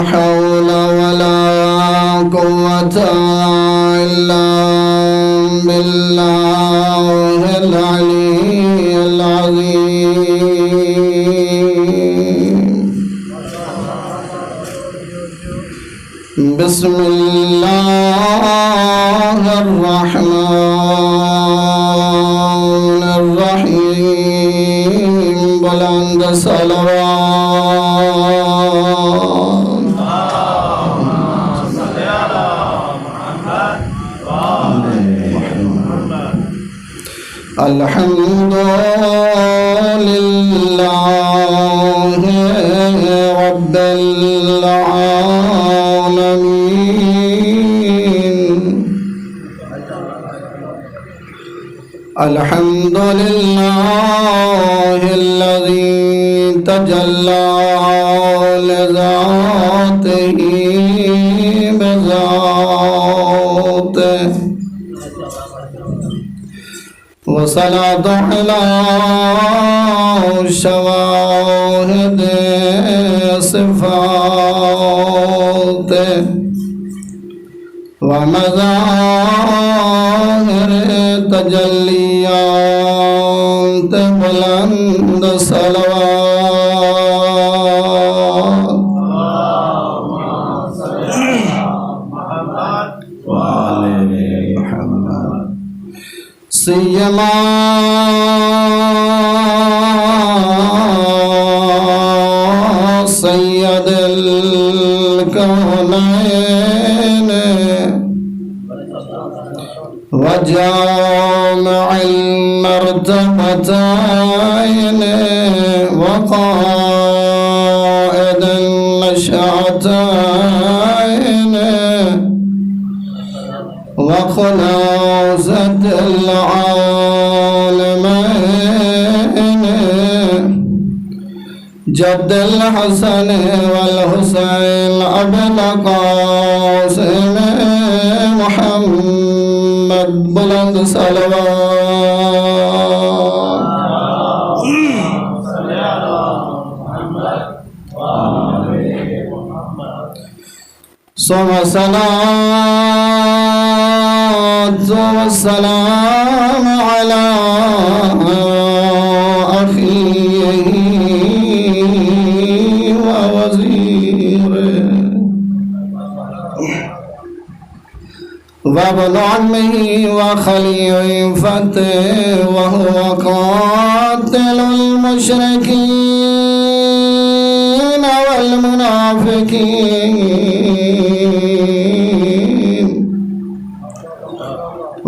حول ولا قوة إلا بالله العلي العظيم. بسم الله الرحمن الرحيم. بلند صلوات. الحمد لله رب العالمين. الحمد لله الذي تجلى لذاته بذاته، وصلاة على شواهد صفاته ومظاهر تجلیات. بلند صلوات. سیما سید الکونین وجامع المرتبتين وقائد النشأتين وخلاصة العالمين، جد الحسن والحسين أبي القاسم محمد. بلند صلوات. ثم الصلاة والسلام على أخيه ووزيره وابن عمه وخليفته، وهو قاتل المشركين والمنافقين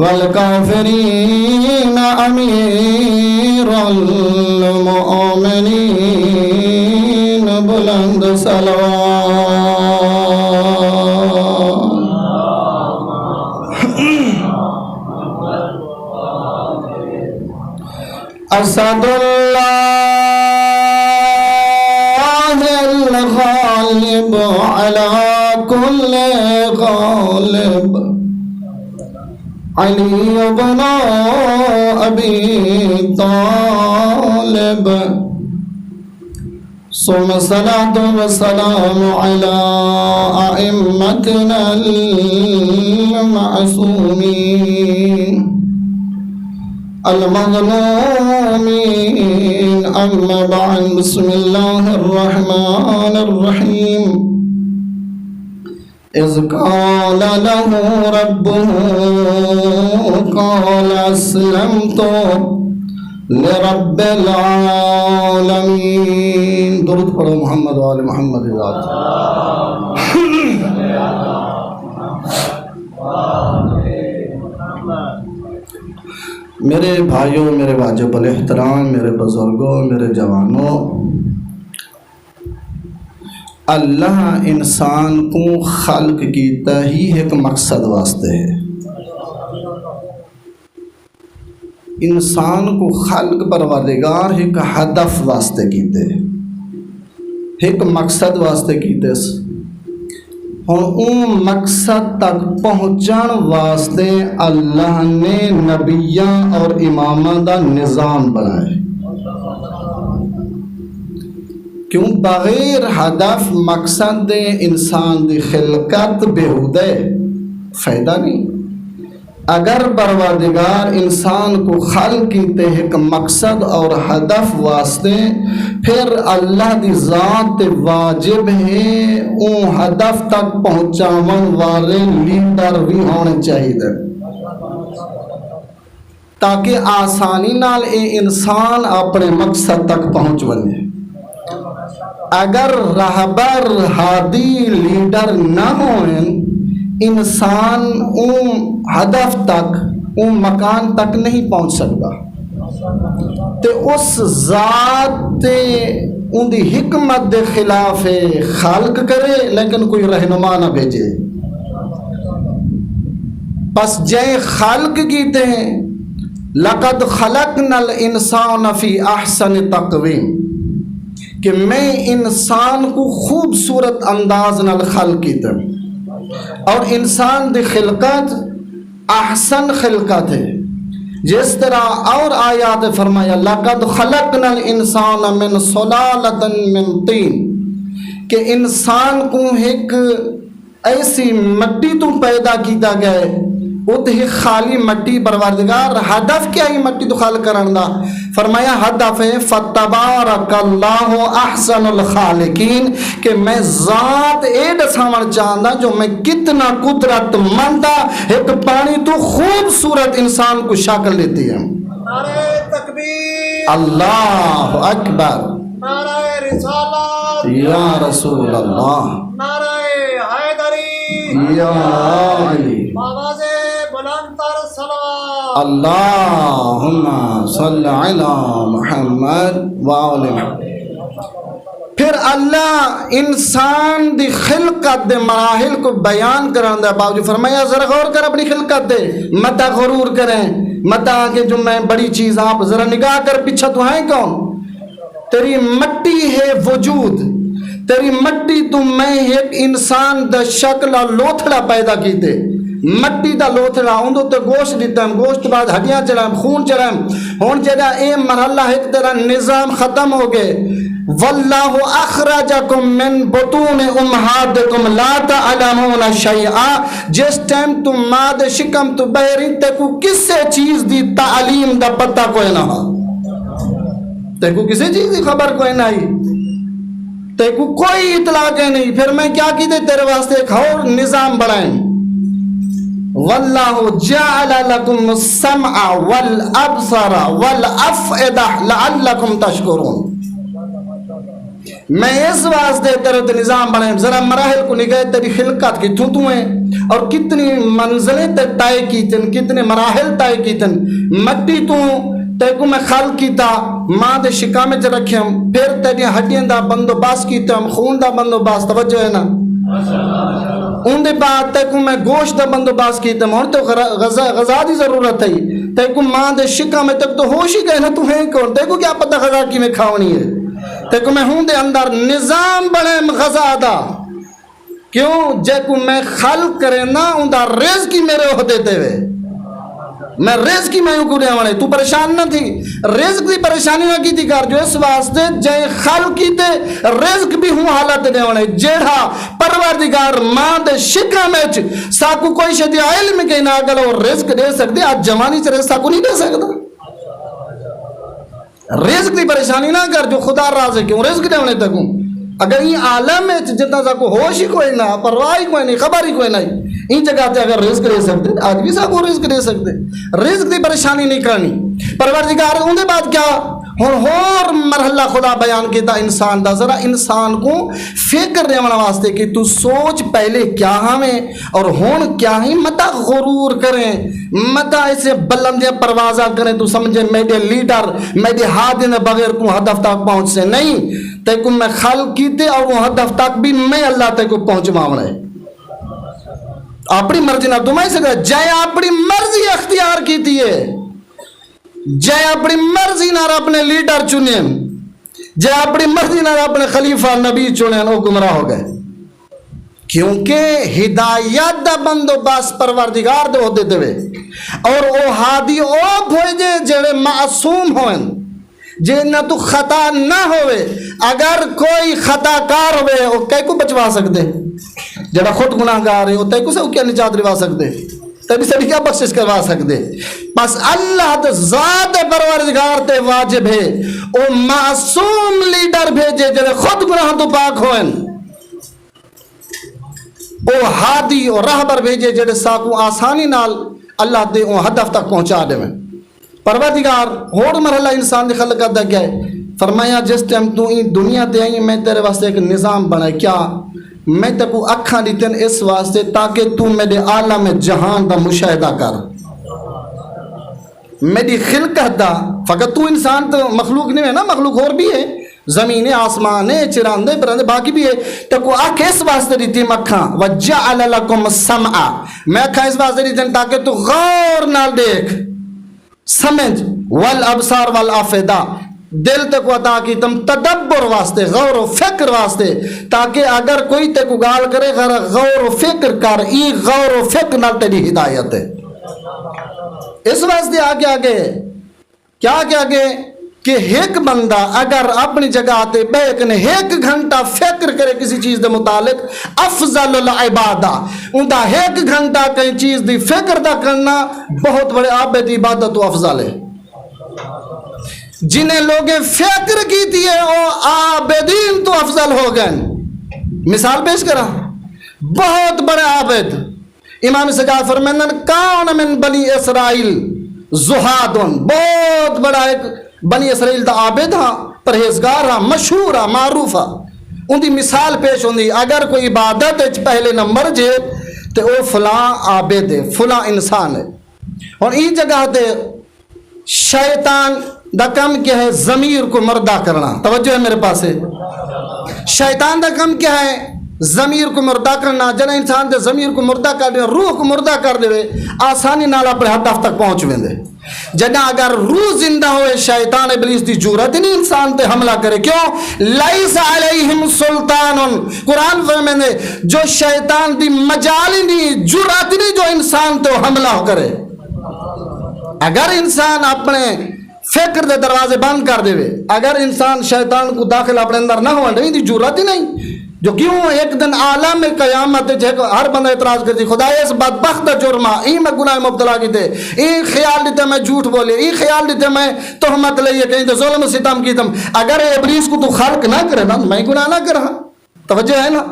والكافرين، أمير المؤمنين. بلند صلوات. أسد الله الغالب على كل غالب، علي بن أبي طالب. ثم الصلاة والسلام على أئمتنا المعصومين المظلومين. أما بعد، بسم الله الرحمن الرحيم. إذ قال له ربه قال أسلمت لرب العالمين. درود پڑھو محمد و آل محمد. میرے بھائیوں، میرے واجب الاحترام، میرے بزرگوں، میرے جوانوں، اللہ انسان کو خلق کیتا ہی ایک مقصد واسطے ہے. انسان کو خلق پروردگار ایک ہدف واسطے کیتے، ایک مقصد واسطے کیتے. ہن اون مقصد تک پہنچن واسطے اللہ نے نبیاں اور اماماں دا نظام بنایا. کیوں بغیر ہدف مقصد دے انسان دی خلقت بےہودہ فائدہ نہیں. اگر پروردگار انسان کو خلق کیتے ایک مقصد اور ہدف واسطے، پھر اللہ دی ذات تے واجب ہے اون ہدف تک پہنچاون والے لیڈر بھی ہونے چاہیے تاکہ آسانی نال اے انسان اپنے مقصد تک پہنچ بنے. اگر رہبر ہادی لیڈر نہ ہوئیں، انسان اون ہدف تک اون مکان تک نہیں پہنچ سکتا. تے اس ذات تے ان دی حکمت دے خلاف خلق کرے لیکن کوئی رہنما نہ بھیجے. پس جے خلق کیتے ہیں لقد خلقنا الانسان فی احسن تقویم، کہ میں انسان کو خوبصورت انداز نال خلق کیتا اور انسان دی خلقت احسن خلقت ہے. جس طرح اور آیات فرمایا لقد خلقنا الانسان من صلالۃ من طین، کہ انسان کو ایک ایسی مٹی تو پیدا کیتا گیا وہ تو خالی مٹی. پروردگار ہدف کیا ہی مٹی تو خالق کرن دا؟ فرمایا ہدف ہے فتبارک اللہ احسن الخالقین، کہ میں ذات اے دساون چاہندا جو میں کتنا قدرت مندہ ایک پانی تو خوبصورت انسان کو شکل دیتی ہے. نعرہ تکبیر، اللہ اکبر، نعرہ رسالت یا رسول اللہ، نعرہ حیدری یا علی، آواز بلند تر صلوات. اللہم صلی علی محمد وآل محمد. پھر اللہ انسان دی خلقت دے مراحل کو بیان کران دا باوجود فرمایا ذرا غور کر اپنی خلقت دے، متا غرور کریں، متا کہ جو میں بڑی چیز، آپ ذرا نگاہ کر پیچھے تو ہیں کون؟ تیری مٹی ہے وجود، تیری مٹی تو میں ایک انسان دا شکل لوتھڑا پیدا کیتے، مٹی دا لوتھڑا اندو تے گوشت دیتا ہے، گوشت بعد ہڈیاں چڑھائیں، خون چڑھائیں. ہون جدا اے مرحلہ ایک طرح نظام ختم ہو گئے. واللہ اخرجکم من بطون امہاتکم لا تعلمون شیئا، جس ٹائم تم ماد شکم تو بہری تے کو کسے چیز دی تعلیم دا پتہ کوئی نہ ہو، تے کو کسی چیز دی خبر کوئی نہ ہی، تے کو کوئی اطلاع کے نہیں. پھر میں کیا کی دے تیرے واسطے ایک اور نظام بڑھائیں. واللہ جعل لکم السمع والابصر والافئدہ لعلکم تشکرون. میں اس واسطے تیرے تے نظام بنائیں. ذرا مراحل کو نگاہ تیری خلقت کی تھو ہیں اور کتنی منزلیں تے طے کیتن، کتنے مراحل طے کیتن. مٹی تو تے کو میں خلق کیتا، ماں دے شکامے چ رکھیم، پھر تیری ہڈیاں دا بندوبست کیتا، خون دا بندوبست، توجہ ہے نا. ان دے بعد تے کو میں گوشت دا بندوبست کیتا، ہن تو غذا دی ضرورت ہے. تے کو ماں دے شکامے تک تو ہوش ہی گئے نا، تو ہے کون؟ تے کو کیا پتہ غذا کی میں کھاونی ہے؟ تے کو میں ہوں دے اندر نظام بڑے غذا دا. کیوں؟ جے کو میں خلق کرے نا ان دا رزق ہی میرے عہدے تے وے، میں رزق ہی میں کو دے والے. تو پریشان نہ تھی، رزق دی پریشانی نہ کیتی کر. جو اس واسطے جے خلق کیتے رزق بھی ہوں حالت دے والے. جیڑا پروردگار ماں دے شکم وچ ساکو کوئی شدی علم کے نہ گلو رزق دے سکدے، اج جوانی چ رزق کو نہیں دے سکدا. رزق دی پریشانی نہ کر، جو خدا راز ہے کیوں رزق دینے تک. اگر یہ عالم ہے جتنا سا کو ہوش ہی کوئی نہ، پرواہ ہی کوئی نہیں، خبر ہی کوئی نہیں، ان جگہ تے اگر رزق دے سکتے آج بھی سا کو رزق دے سکتے. رزق دی پریشانی نہیں کرنی. پروردگار ان دے بعد کیا اور مرحلہ خدا بیان کیتا انسان دا. ذرا انسان کو فکر دینے واسطے کہ تو سوچ پہلے کیا ہمیں اور ہون کیا ہی. متا غرور کریں، متا اسے بلندیاں پروازہ کریں تو سمجھے میرے لیڈر میرے ہاتھ نے بغیر کو ہدف تک پہنچ سے نہیں. تے کو میں خلق کیتے اور وہ ہدف تک بھی میں اللہ تے کو پہنچواؤں رہے. اپنی مرضی نہ تمہیں سکتا جائے اپنی مرضی اختیار کیتی ہے، جائے اپنی مرضی نہ اپنے لیڈر چنے، جائے اپنی مرضی نہ اپنے خلیفہ نبی چنے، وہ گمراہ ہو گئے. کیونکہ ہدایت دا بندوبست پروردگار دے ہوتے دے اور او ہادی او بھوجے جڑے معصوم ہوئن، جے نہ تو خطا نہ ہوئے اگر کوئی خطا کار ہوئے وہ کئی کو بچوا سکتے جڑا خود گناہ گار ہے وہ تے کو سے کیا نجات دلوا سکتے تبھی سے کیا بخشش کروا سکتے بس اللہ تے ذات پروردگار تے واجب ہے او معصوم لیڈر بھیجے جڑے خود گناہ تو پاک ہوئن او ہادی اور راہبر بھیجے جڑے ساکو آسانی نال اللہ دے او ہدف تک پہنچا دے میں پروردگار ہوڑ مرحلہ انسان دی خلق کرتا کیا ہے فرمایا جس ٹائم تو این دنیا تے آئی میں تیرے واسطے ایک نظام بنائے کیا میں تے کو اکھاں دیتن اس واسطے تاکہ تو میرے عالم جہان دا مشاہدہ کر میری خلقت دا فقط تو انسان تو مخلوق نہیں ہے نا مخلوق اور بھی ہے زمین آسمان چراندے پرندے باقی بھی ہے تو کو آنکھ اس واسطے دیتی مکھاں وَجَعَلَ لَكُمْ السَّمْعَ میں آنکھاں اس واسطے دیتی تاکہ تو غور نال دیکھ سمجھ والابصار والافئدہ دل تک عطا کی تم تدبر واسطے غور و فکر واسطے تاکہ اگر کوئی تے کو گال کرے غور و فکر کر ای غور و فکر نال تیری ہدایت ہے اس واسطے آگے آگے کیا آگے کہ ایک بندہ اگر اپنی جگہ آتے بیک نے ایک گھنٹہ فکر کرے کسی چیز دے متعلق افضل العبادہ اندہ ایک گھنٹہ کئی چیز دی فکر دا کرنا بہت بڑے عابد عبادت و افضل ہے جنہیں لوگیں فکر کی تھی وہ عابدین تو افضل ہو گئے مثال پیش کرا بہت بڑے عابد امام سجاد فرمائن کون من بنی اسرائیل زہادن بہت بڑا ایک بنی اسرائیل دا عابد ہاں پرہیزگار ہاں مشہور ہاں معروف ہاں ان دی مثال پیش ہوندی اگر کوئی عبادت پہلے نمبر جے تو وہ فلاں عابد ہے فلاں انسان ہے اور این جگہ تے شیطان دا کم کیا ہے ضمیر کو مردہ کرنا توجہ ہے میرے پاس ہے شیطان دا کم کیا ہے ضمیر کو مردہ کرنا جنا انسان دے ضمیر کو مردہ کر دے روح کو مردہ کر دے آسانی نال اپنے ہدف تک پہنچ ویندے جنا اگر روح زندہ ہوئے شیطان ابلیس دی جرأت نہیں انسان تے حملہ کرے کیوں لیس علیہم سلطان قرآن فرمائے جو شیطان دی مجال نہیں جرأت نہیں جو انسان تے حملہ کرے اگر انسان اپنے فکر دے دروازے بند کر دے اگر انسان شیطان کو داخل اپنے اندر نہ ہوا نہیں دی جرأت ہی نہیں جو کیوں ایک دن عالم قیامت ہر بندہ اعتراض کرتی خدا اس بدبخت جرمہ میں گناہ مبتلا کی تھے خیال دیتے میں جھوٹ بولے خیال دیتے میں تہمت لئیے کہیں تو ظلم ستم کی تم اگر ابلیس کو تو خلق نہ کرے نا میں گناہ نہ کر رہا توجہ ہے نا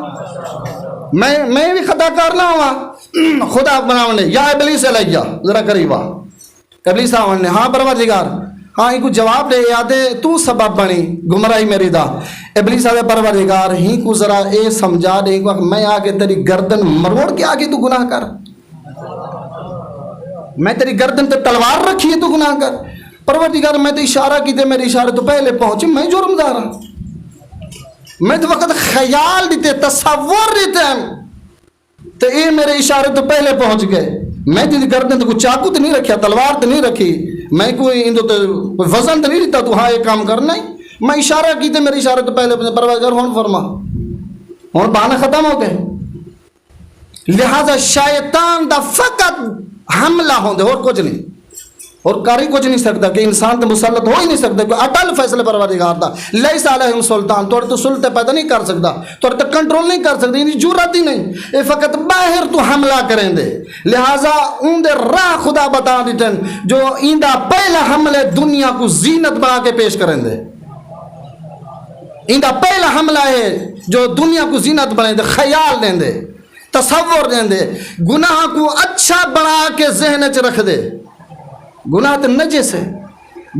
میں بھی خطا کار نہ ہوا خدا بناونے یا ابلیس علیہ ذرا قریبا ابلیس آونے ہاں پروردگار ہاں ان کو جواب دے یادے تو سبب بنی گمراہی میری دا ابلیس آدھے پروردگار ہی کو ذرا اے سمجھا دے میں آگے تیری گردن مروڑ کے آگے تو گناہ کر میں تیری گردن تے تلوار رکھی ہے تو گناہ کر پروردگار میں تو اشارہ کی تے میری اشارہ تو پہلے پہنچے میں جرم دارا میں تو وقت خیال دیتے تصور دیتے تو اے میرے اشارے تو پہلے پہنچ گئے میں تیری گردن تو کوئی چاقو تو نہیں رکھیا تلوار تو نہیں رکھی میں کوئی وزن تو نہیں دیتا تو ہاں یہ کام کرنا ہی میں اشارہ کی تے میرے اشارے تو پہلے پروردگار ہون فرما ہون بہانا ختم ہو گئے لہذا شیطان دا فقط حملہ ہوں دے اور کچھ نہیں اور کاری کچھ نہیں سکتا کہ انسان تے مسلط ہو ہی نہیں سکتا کہ اٹل فیصلے پروردگار دا لیس علیہم سلطان تو سلطے پیدا نہیں کر سکتا تو کنٹرول نہیں کر سکتا یعنی جرأت ہی نہیں یہ فقط باہر تو حملہ کریں دے لہٰذا ان دے راہ خدا بتا دیتن جو ان دا پہلا حملے دنیا کو زینت بنا کے پیش کریں دے ان دا پہلا حملہ ہے جو دنیا کو زینت بنے دے خیال دیں دے تصور دیں دے گناہ کو اچھا بنا کے ذہن چ رکھ دے گناہ تو نجس ہے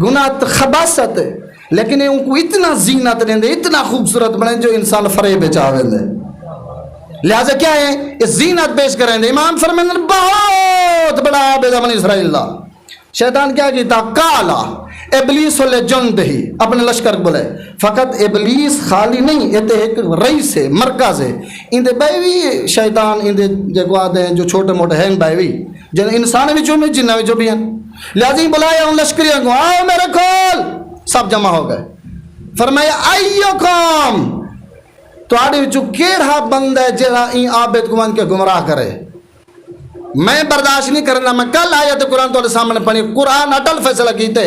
گناہ تو خباثت ہے لیکن ان کو اتنا زینت دیں دے اتنا خوبصورت بنے جو انسان فریب چاہے دے لہذا کیا ہے اس زینت پیش کریں دے امام فرمائیں بہت بڑا عابد بنی اسرائیل اللہ شیطان کیا کیتا کالا ابلیس و لجند ہی اپنے لشکر بولے فقط ابلیس خالی نہیں یہ تو ایک رئیس ہے مرکز ہے ان دے بیوی شیطان ان دے جو آدھے ہیں جو چھوٹے موٹے ہیں بیوی جن انسان بھی جو میں جنہ بھی جو بھی ہیں لہذا بلایا ان لشکریوں کو آؤ میرے کھول سب جمع ہو گئے فرمایا ایوکم تو آڑے جو کیڑا بند ہے جہاں این عابد کو من کے گمراہ کرے میں برداشت نہیں کرنا. میں کل آیت قرآن تو سامنے پڑھی, قرآن اٹل فیصلہ کیتے,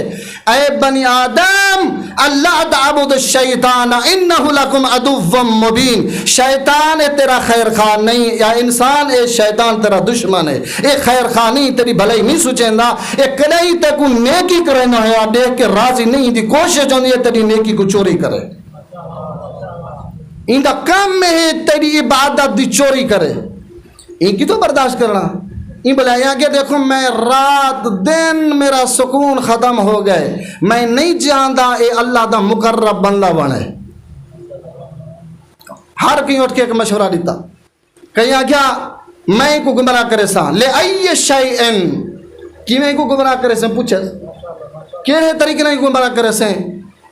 اے بنی آدم اللہ تعبد الشیطان انہ لکم عدو مبین. شیطان تیرا خیر خواہ نہیں, یا انسان اے شیطان تیرا دشمن ہے, اے خیر خواہ نہیں, تیری بھلائی نہیں سوچیندا, اے کدی تے کو نیکی کرنا ہے دیکھ کے راضی نہیں دی, کوشش ہوندی ہے تیری نیکی کو چوری کرے. ان کا کام میں ہے تیری عبادت دی چوری کرے. ان کی تو برداشت کرنا. ان بولے یہاں کہ دیکھو میں رات دن میرا سکون ختم ہو گئے, میں نہیں جاندا اے اللہ دا مقرب بندہ بنے. ہر کہیں اٹھ کے ایک مشورہ دیتا, کہیں کیا میں کو گمراہ کرے سا لے ای شیئن, کی میں کو گمراہ کرے سا پوچھے کہنے طریقے نہیں گمراہ کرے سا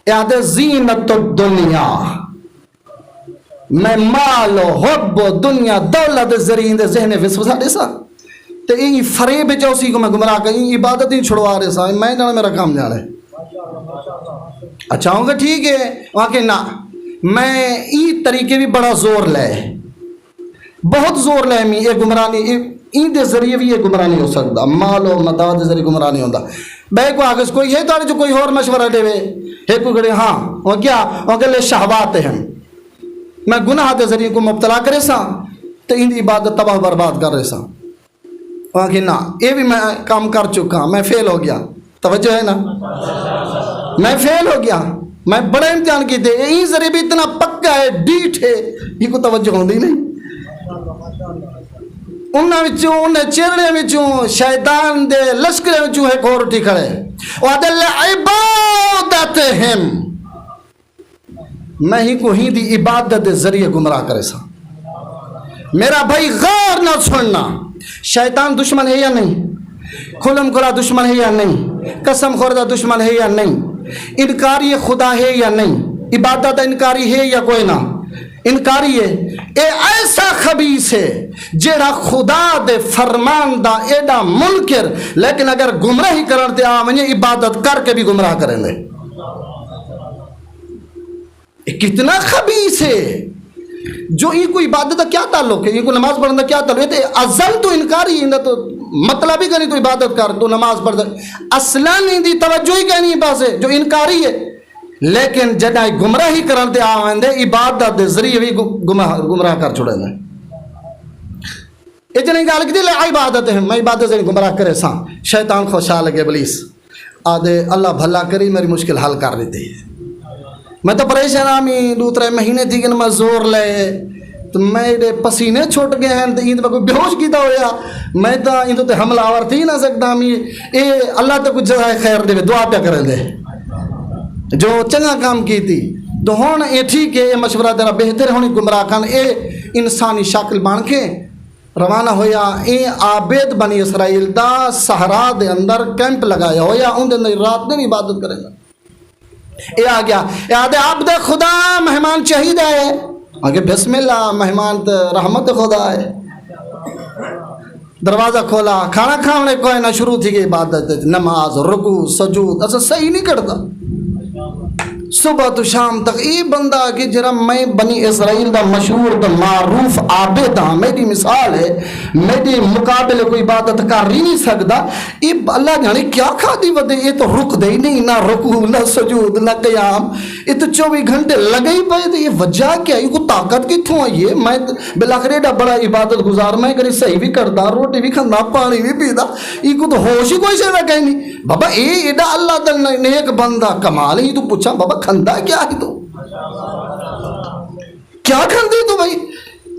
یاد زینت الدنیا, میں مال و حب و دنیا دولت ذریعے دے ذہن وسوسہ دے سا تو این فریب چوسی کو میں گمراہ کر, این عبادت ہی چھڑوا رہے سا, میں جانا میرا کام جانا ہے. اچھا ہوں گا ٹھیک ہے, وہاں کہ نا میں ای طریقے بھی بڑا زور لے, بہت زور لے, میں یہ گمراہ نہیں, این دے ذریعے بھی یہ گمراہ نہیں ہو سکتا, مال و متاع دے ذریعے گمراہ نہیں ہوتا. بے کو آگے کوئی ہے تو جو کوئی اور مشورہ دے وے ہے کو گڑے ہاں وہ کیا وہ کہ لے شہوات ہیں, میں گناہ دے ذریعے کو مبتلا کرے سا تو ان عبادت تباہ برباد کر رہے سا. وہاں کہ نا یہ بھی میں کام کر چکا, میں فیل ہو گیا. توجہ ہے نا, میں فیل ہو گیا, میں بڑے امتحان کی دے, یہ ذریعے بھی اتنا پکا ہے ڈیٹ ہے, یہ کو توجہ ہوندی نہیں. انہیں چیرڑے وچوں شیطان دے لشکرے وچوں ایک اور اٹھی کھڑے, وَعَدَلَّ عِبَادَتِهِمْ, میں ہی کو ہی دی عبادت دے ذریعے گمراہ کرے سا. میرا بھائی غور نہ چھوڑنا, شیطان دشمن ہے یا نہیں, کھلم کھلا دشمن ہے یا نہیں, قسم خوردہ دشمن ہے یا نہیں, انکاری خدا ہے یا نہیں, عبادت انکاری ہے یا کوئی نہ انکاری ہے. اے ایسا خبیث ہے جیڑا خدا دے فرمان دا ایڈا منکر, لیکن اگر گمراہی کرتے آمنے عبادت کر کے بھی گمراہ کریں گے. کتنا خبیث ہے جو ان کو عبادت کا کیا تعلق ہے, ان کو نماز پڑھنے کا کیا تعلق ہے. ازل تو انکاری ہے, تو مطلب ہی کہ نہیں تو عبادت کر, تو نماز پڑھ دے, اصلا نہیں دی توجہ ہی کہنی پاس ہے جو انکاری ہے. لیکن جدائی گمراہی کرتے آویں دے عبادت دے ذریعے بھی گمراہ کر چھوڑے دے. اتنی گال کی لے عبادت ہے, میں عبادت سے گمراہ کرے سا. شیطان خوشحال لگے ابلیس آدھے اللہ بھلا کری میری مشکل حل کر دیتے. میں تو پریشان آمی 2-3 مہینے تھی کہ میں زور لے تو میرے پسینے چھوٹ گئے ہیں, تو یہ تو کوئی بیہوش کیتا ہویا, میں تو یہ تو حملہ آور تھی نہ سکتا. اے اللہ تو کچھ جزائے خیر دے, دعا پہ کریں دے جو چنگا کام کی تھی. تو ہون اے ٹھیک ہے, اے مشورہ تیرا بہتر ہونی گمراہ کھان, اے انسانی شکل بان کے روانہ ہویا. اے عابد بنی اسرائیل دا صحرا دے اندر کیمپ لگایا ہویا, ان دے اندر رات دن عبادت کرے گا. اے آ گیا, اے آدھے عبد خدا مہمان شہید ہے, آگے بسم اللہ مہمان تے رحمت خدا ہے. دروازہ کھولا, کھانا کھانے کوئی نہ شروع تھی گئی عبادت, نماز رکوع سجود اصلا صحیح نہیں کرتا. صبح تو شام تک یہ بندہ کہ جرا میں بنی اسرائیل دا مشہور دا معروف عابد ہاں, میری مثال ہے, میری مقابلے کوئی عبادت کر ہی نہیں سکتا. یہ اللہ جانے کیا کھا دی ودے, یہ تو رک دے ہی نہیں, نہ رکوع نہ سجود نہ قیام, یہ تو 24 گھنٹے لگے ہی پائے. یہ وجہ کیا, یہ کو طاقت کتوں آئی ہے. میں بلاخر ایڈا بڑا عبادت گزار, میں کری صحیح بھی کرتا, روٹی بھی کھانا, پانی بھی پیتا, یہ کو تو ہوش ہی کوئی سے نہ کہیں نہیں. بابا اے ایڈا اللہ دا نیک بندہ کمال ہے. یہ تو پوچھا بابا کھندا کیا ہے, تو کیا کھندی تو بھائی,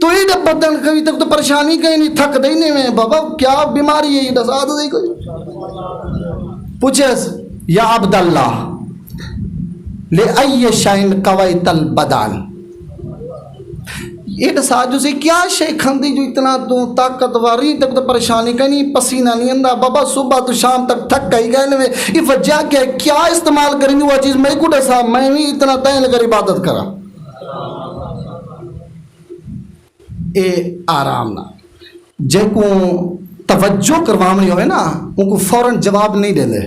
تو یہ جب بدن کبھی تک تو پریشانی کہیں نہیں, تھک دے نہیں میں, بابا کیا بیماری ہے, یہ دسا دے کوئی. پوچھے یا عبداللہ لے ای شائن قویت البدان, یہ دسا جو سے کیا شے کھندی جو اتنا تو طاقتوری تک تو پریشانی کہیں نہیں, پسینہ نہیں اندہ. بابا صبح تو شام تک تھک گئی گئے نوے, یہ وجہ کیا ہے, کیا استعمال کریں گے وہ چیز, میں کو دسا میں بھی اتنا تین لگر عبادت کرا. اے آرام نہ جے کو توجہ کروامنی ہوئے نا, ان کو فوراً جواب نہیں دے دے.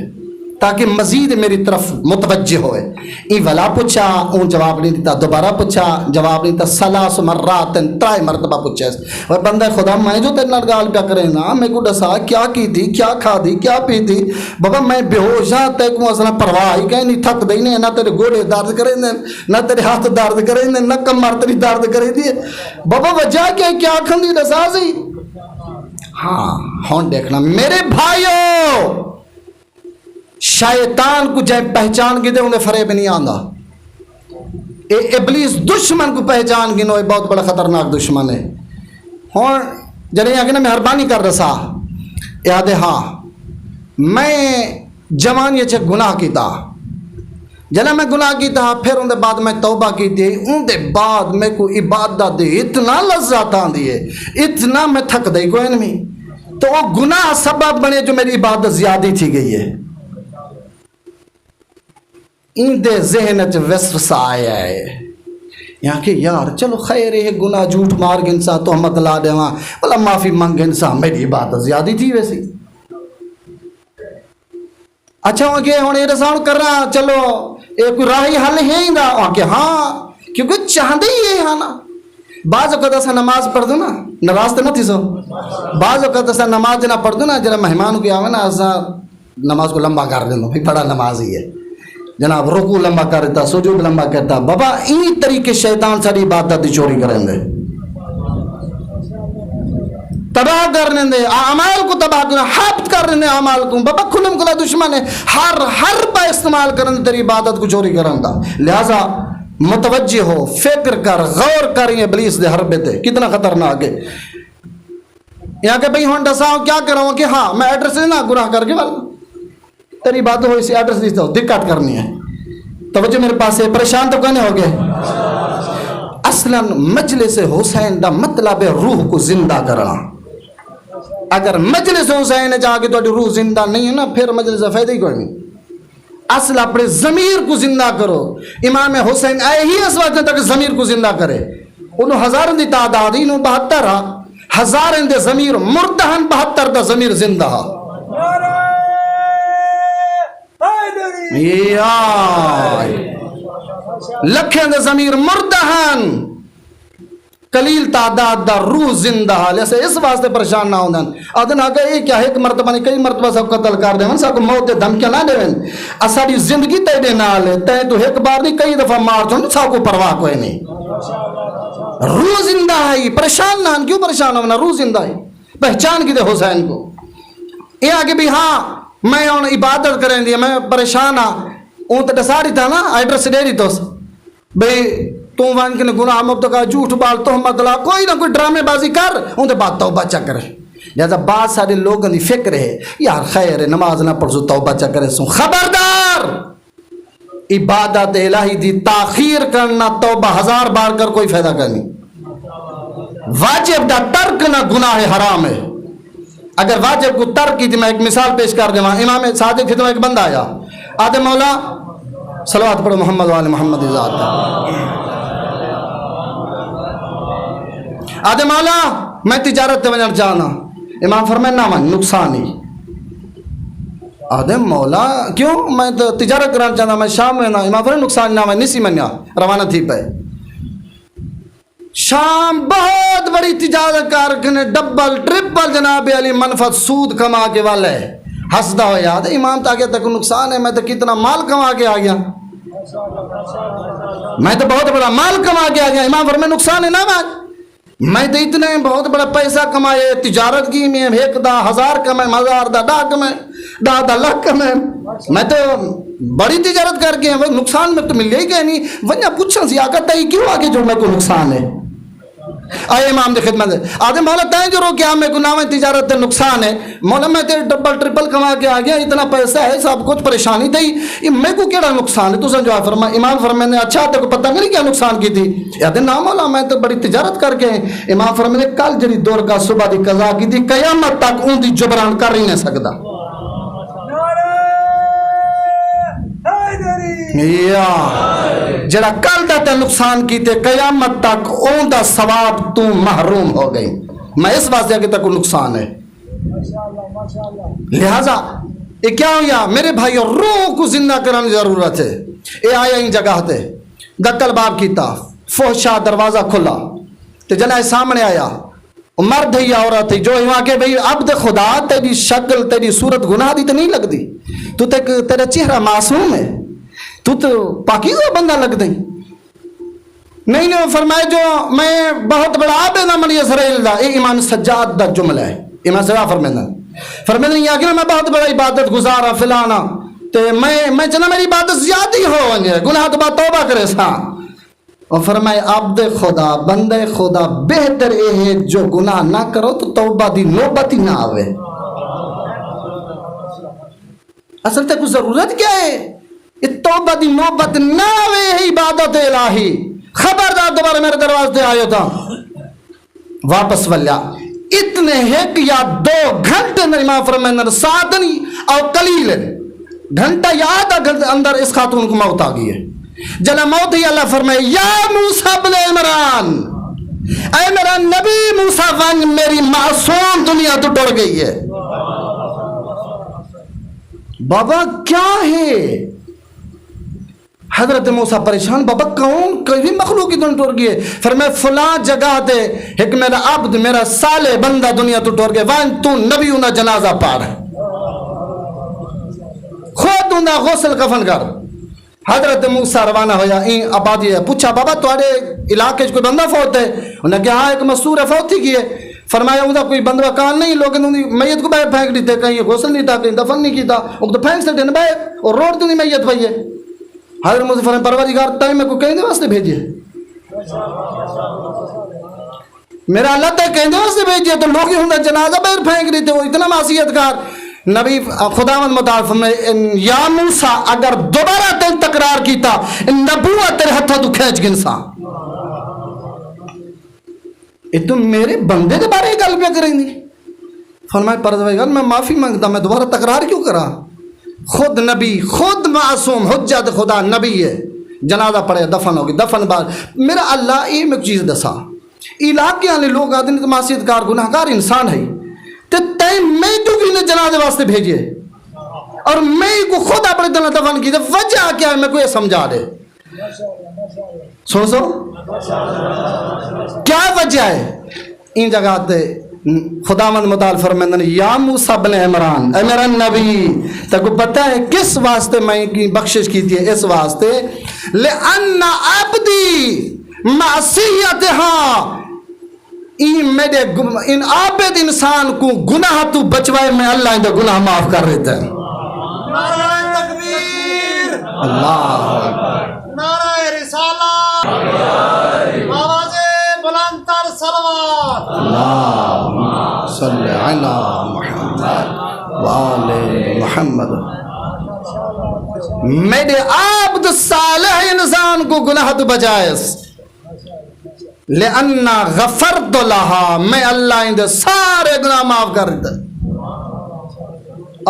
تاکہ مزید میری طرف متوجہ ہوئے. ای ولا پوچھا اون جواب نہیں دیتا, دوبارہ پوچھا جواب نہیں دیتا, سلاس مرات ترائے مرتبہ پوچھا. اور بندہ خدا میں جو تیرے نال گال پیا کرے نا, میں کو دسا کیا کی تھی, کیا کھا دی, کیا پی تھی. بابا میں بے ہوش ہاں, تے کو اصلا پرواہ ہی کہیں نہیں, تھک دئی نے, نہ تیرے گوڑے درد کرے نے, نہ تیرے ہاتھ درد کرے نے, نہ کمر تیری درد کرے دی. بابا وجہ کیا کھندی دسا سی. ہاں ہون دیکھنا میرے بھائیو, شیطان کو جائے پہچان گی دے انہیں فریب نہیں آندا. اے ابلیس دشمن کو پہچان گی نو, بہت بڑا خطرناک دشمن ہے. ہون جنہیں آگے نا مہربانی کر رسا یاد ہے. ہاں میں جوان یہ چھے گناہ کی تا, جنہیں میں گناہ کی تا, پھر ان دے بعد میں توبہ کی تھی, ان دے بعد میں کو عبادت دے اتنا لذات آن دیئے, اتنا میں تھک دے کوئی نہیں. تو وہ گناہ سبب بنے جو میری عبادت زیادہ تھی گئی ہے. ان دے ذہن چ وسوسہ آیا ہے یہاں کہ یار چلو خیر ہے, گناہ جھوٹ مار گنسا تو ہمت لا دے وہاں بلا معافی منگ گنسا, میری عبادت زیادہ تھی ویسی. اچھا وہاں کہ ہوں یہ رسان کر رہا, چلو ایک راہی حل ہے ہی دا, وہاں کہ ہاں کیونکہ چاہدے ہی ہے ہاں نا. بعض اوقات ایسا نماز پڑھ دو نا, ناراض تو نہ تھی سو, بعض اوقات ایسا نماز نہ پڑھ دو نا, جنہیں مہمان کو آوے نا ایسا نماز کو لمبا کر دیں, بھی بڑا نماز ہی ہے جناب, رکوع لمبا کرتا, سجود لمبا کرتا. بابا این طریقے شیطان ساری عبادت دی چوری کریں دے, تباہ کرنے دے, اعمال کو تباہ کرنے, حابت کرنے دے اعمال کو. بابا کھلم کھلا دشمن ہے, ہر با استعمال کرنے تیری عبادت کو چوری کرنے دا. لہذا متوجہ ہو, فکر کر, غور کر, یہ ابلیس دے حربے تے کتنا خطرناک ہے. یہاں کہ بھئی ہون ڈساؤں کیا کروں کہ ہاں میں ایڈریس دینا گناہ کر کے والا تیری بات ہو, اسی ایڈریس دیتا ہوں, دقت کرنی ہے. توجہ میرے پاس ہے, پریشان تو کہنے ہو گئے. اصلا مجلس حسین دا مطلب ہے روح کو زندہ کرنا. اگر مجلس حسین جا کے تو روح زندہ نہیں ہے نا, پھر مجلس فائدہ ہی کوئی نہیں. اصل اپنے ضمیر کو زندہ کرو. امام حسین آئے ہی اس وقت تک ضمیر کو زندہ کرے. انہوں ہزاروں دی تعداد, انہوں 72 ہزار دے ضمیر مردہن, 72 دا ضمیر زندہ. لکھیں دے ضمیر مردہن, قلیل تعداد دا روح زندہ. لیسے اس واسطے پریشان نہ ہوندن. آدھن آگا ایک کیا ایک مرتبہ نہیں, کئی مرتبہ سب قتل کر دیں, سب کو موت دے دھمکیاں نہ دیں. اساڑی زندگی تیرے نال ہے, تین تو ایک بار نہیں کئی دفعہ مار چھوڑ, سب کو پرواہ کوئی نہیں. روح زندہ ہے, پریشان نہ کیوں پریشان ہونا, روح زندہ ہے. پہچان کی دے حسین کو. یہ آگے بھی ہاں میں ان عبادت کریں دی, میں پریشان ہاں, اون تو ڈساری تھا نا, ایڈریس دے دی تو بھئی تو وان کے گناہ مبتقا, جھوٹ بال, تہمت لا, کوئی نہ کوئی ڈرامے بازی کر, ان دے بعد توبہ چا کرے. لہذا بعض سارے لوگوں دی فکر ہے یار خیر ہے, نماز نہ پڑھ سو توبہ چا کرے سو. خبردار, عبادت الہی دی تاخیر کرنا, توبہ 1000 بار کر, کوئی فائدہ کرنی. واجب دا ترک نہ گناہ حرام ہے. اگر واجب کو ترک کی تھی, میں ایک مثال پیش کر دیں. امام صادق خدمہ ایک بندہ آیا, آدھے مولا صلوات پڑھو محمد والے محمد ذات. آدھے مولا میں تجارت تے ونجن چاہنا. امام فرمائے نہ من نقصان ہی. آدھے مولا کیوں, میں تو تجارت کرنا چاہنا, میں شام میں نا. امام فرمائے نقصان نہ, میں نسی منیا روانہ تھی پہ. شام بہت بڑی تجارت کارکنے, ڈبل ٹرپل جناب علی منفعت سود کما کے والے. ہسدا ہو یاد ہے امام تاکہ تک نقصان ہے, میں تو کتنا مال کما کے آ گیا, میں تو بہت بڑا مال کما کے آ گیا. امام فرمائے نقصان ہے نا, میں تو اتنے بہت بڑا پیسہ کمائے تجارت کی, میں 1000 کمائے, 1000 دا 10 کمائے, 10 لاکھ کمائے, میں تو بڑی تجارت کر کے ہیں. نقصان میں تو مل گئی کہ نہیں, ونیا پوچھن سی آقا تائی کیوں آگے جو میں کو نقصان ہے. آئے امام دے خدمت ہے, آدھے مولا تائیں جو رو کیا میں کو نام تجارت تے نقصان ہے. مولا میں تے ڈبل ٹرپل کما کے آ گیا, اتنا پیسہ ہے, سب کچھ پریشانی تھی, یہ میں کو کیڑا نقصان ہے. تو سمجھو فرما, امام فرمائے نے اچھا تے کو پتہ نہیں کیا نقصان کی تھی. آدھے نا مولا میں تو بڑی تجارت کر کے. امام فرمائے نے کل جڑی دور کا صبح دی قضا کی تھی, قیامت تک اون دی جبران کر ہی نہیں سکدا. جڑا کل دا تے نقصان کیتے, قیامت تک اون دا ثواب تو محروم ہو گئی. میں اس واسطے کہ تک نقصان ہے. لہذا یہ کیا ہویا میرے بھائیو، روح کو زندہ کرنے ضرورت ہے. یہ آیا ان جگہ تے دکل باب کیتا، فحشا دروازہ کھلا تے جنہ سامنے آیا، مرد ہی عورت ہی جو ہی وہاں کہ بھئی عبد خدا تیری شکل تیری صورت گناہ دی تو نہیں لگ دی، تو تیرا چہرہ معصوم ہے، تو پاکیزہ بندہ لگ دی. نہیں نہیں فرمائے جو میں بہت بڑا عابد ہوں بنی اسرائیل دا. یہ امام سجاد دا جملہ ہے. امام سجاد فرمیدن یہ کہ میں بہت بڑا عبادت گزارا فلانا تے میں چنا میری عبادت زیادہ ہی ہو گناہ تو بات توبہ کرے سا. اور فرمائے عبد خدا بندے خدا بہتر یہ ہے جو گناہ نہ کرو تو توبہ دی نوبت ہی نہ آوے. اصل تک ضرورت کیا ہے؟ توبہ دی نوبت نہ آوے ہے عبادت الہی. خبردار دوبارہ میرے دروازے سے آئے تھا واپس ولیا اتنے ایک یا 2 گھنٹے امام فرمائے سادنی اور قلیل گھنٹہ یا آدھا گھنٹے اندر اس خاتون کو موت آ گئی ہے. جنا موت ہی اللہ فرمائے یا موسیٰ ابن عمران، اے میرا نبی موسیٰ ونگ میری معصوم دنیا تو ٹوڑ گئی ہے. بابا کیا ہے؟ حضرت موسیٰ پریشان، بابا کون کوئی مخلوق کی دنیا ٹوڑ گئی ہے؟ فرمائے فلاں جگہ تے ایک میرا عبد میرا صالح بندہ دنیا تو ٹوڑ گئے، وان تو نبی انہا جنازہ پار ہے، خود انہا غسل کفن کر. حضرت موسیٰ روانہ ہویا این آبادی ہے. پوچھا بابا تمہارے علاقے کوئی بندہ فوت ہے؟ انہوں نے کہا ہاں ایک مسور فوت ہی کی ہے. فرمایا انہوں کوئی بندہ کان نہیں، لوگ میت کو باہر پھینک دیتے، کہیں غسل نہیں تھا، کہیں دفن نہیں کی تھا، وہ تو پھینک سکتے ہیں باہر اور روڈ تو نہیں میت پئی ہے. حضرت موسیٰ فرمائے پروردگار تائیں میں کو کہیں دے واسطے بھیجئے، میرا اللہ تائیں کہیں دے واسطے بھیجئے تو لوگ ہی ہوں جنازہ باہر پھینک دیتے، وہ اتنا معصیت کار. نبی خداوند متعال فرمائے یا موسیٰ اگر دوبارہ تل تقرار کیتا نبوت تیرے ہتھا تو کھینچ گنسا. یہ تو میرے بندے کے بارے گل پہ کریں گی. فرمائے پروردگار میں معافی مانگتا، میں دوبارہ تقرار کیوں کرا؟ خود نبی خود معصوم حجت خدا نبی ہے، جنازہ پڑے دفن ہوگی دفن بعد. میرا اللہ یہ میں چیز دسا علاقے والے لوگ آدمی تو معصیت کار گناہ کار انسان ہے تو میں تو بھی جنازے واسطے بھیجئے اور میں کو خود اپنے دل دفن کی وجہ کیا ہے میں کو یہ سمجھا دے. سو کیا وجہ ہے؟ ان جگہ تے خداوند متعال فرمائے یا موسیٰ ابن عمران، اے میرا نبی تکو پتہ ہے کس واسطے میں کی بخشش کی تھی؟ اس واسطے لِأَنَّ عَبْدِي مَعْصِيَتِهَا، ان عابد انسان کو گناہ تو بچوائے میں اللہ ان کا گناہ معاف کر رہتا ہے. نعرہ تکبیر، اللہ نعرہ رسالت، آواز بلند تر صلوات. اللہم صلی علی محمد وآل محمد. میرے عبد صالح انسان کو گناہ تو بچائے لِأَنَّا غَفَرْتُ لَهَا، میں اللہ ان دے سارے گناہ معاف کر دیتا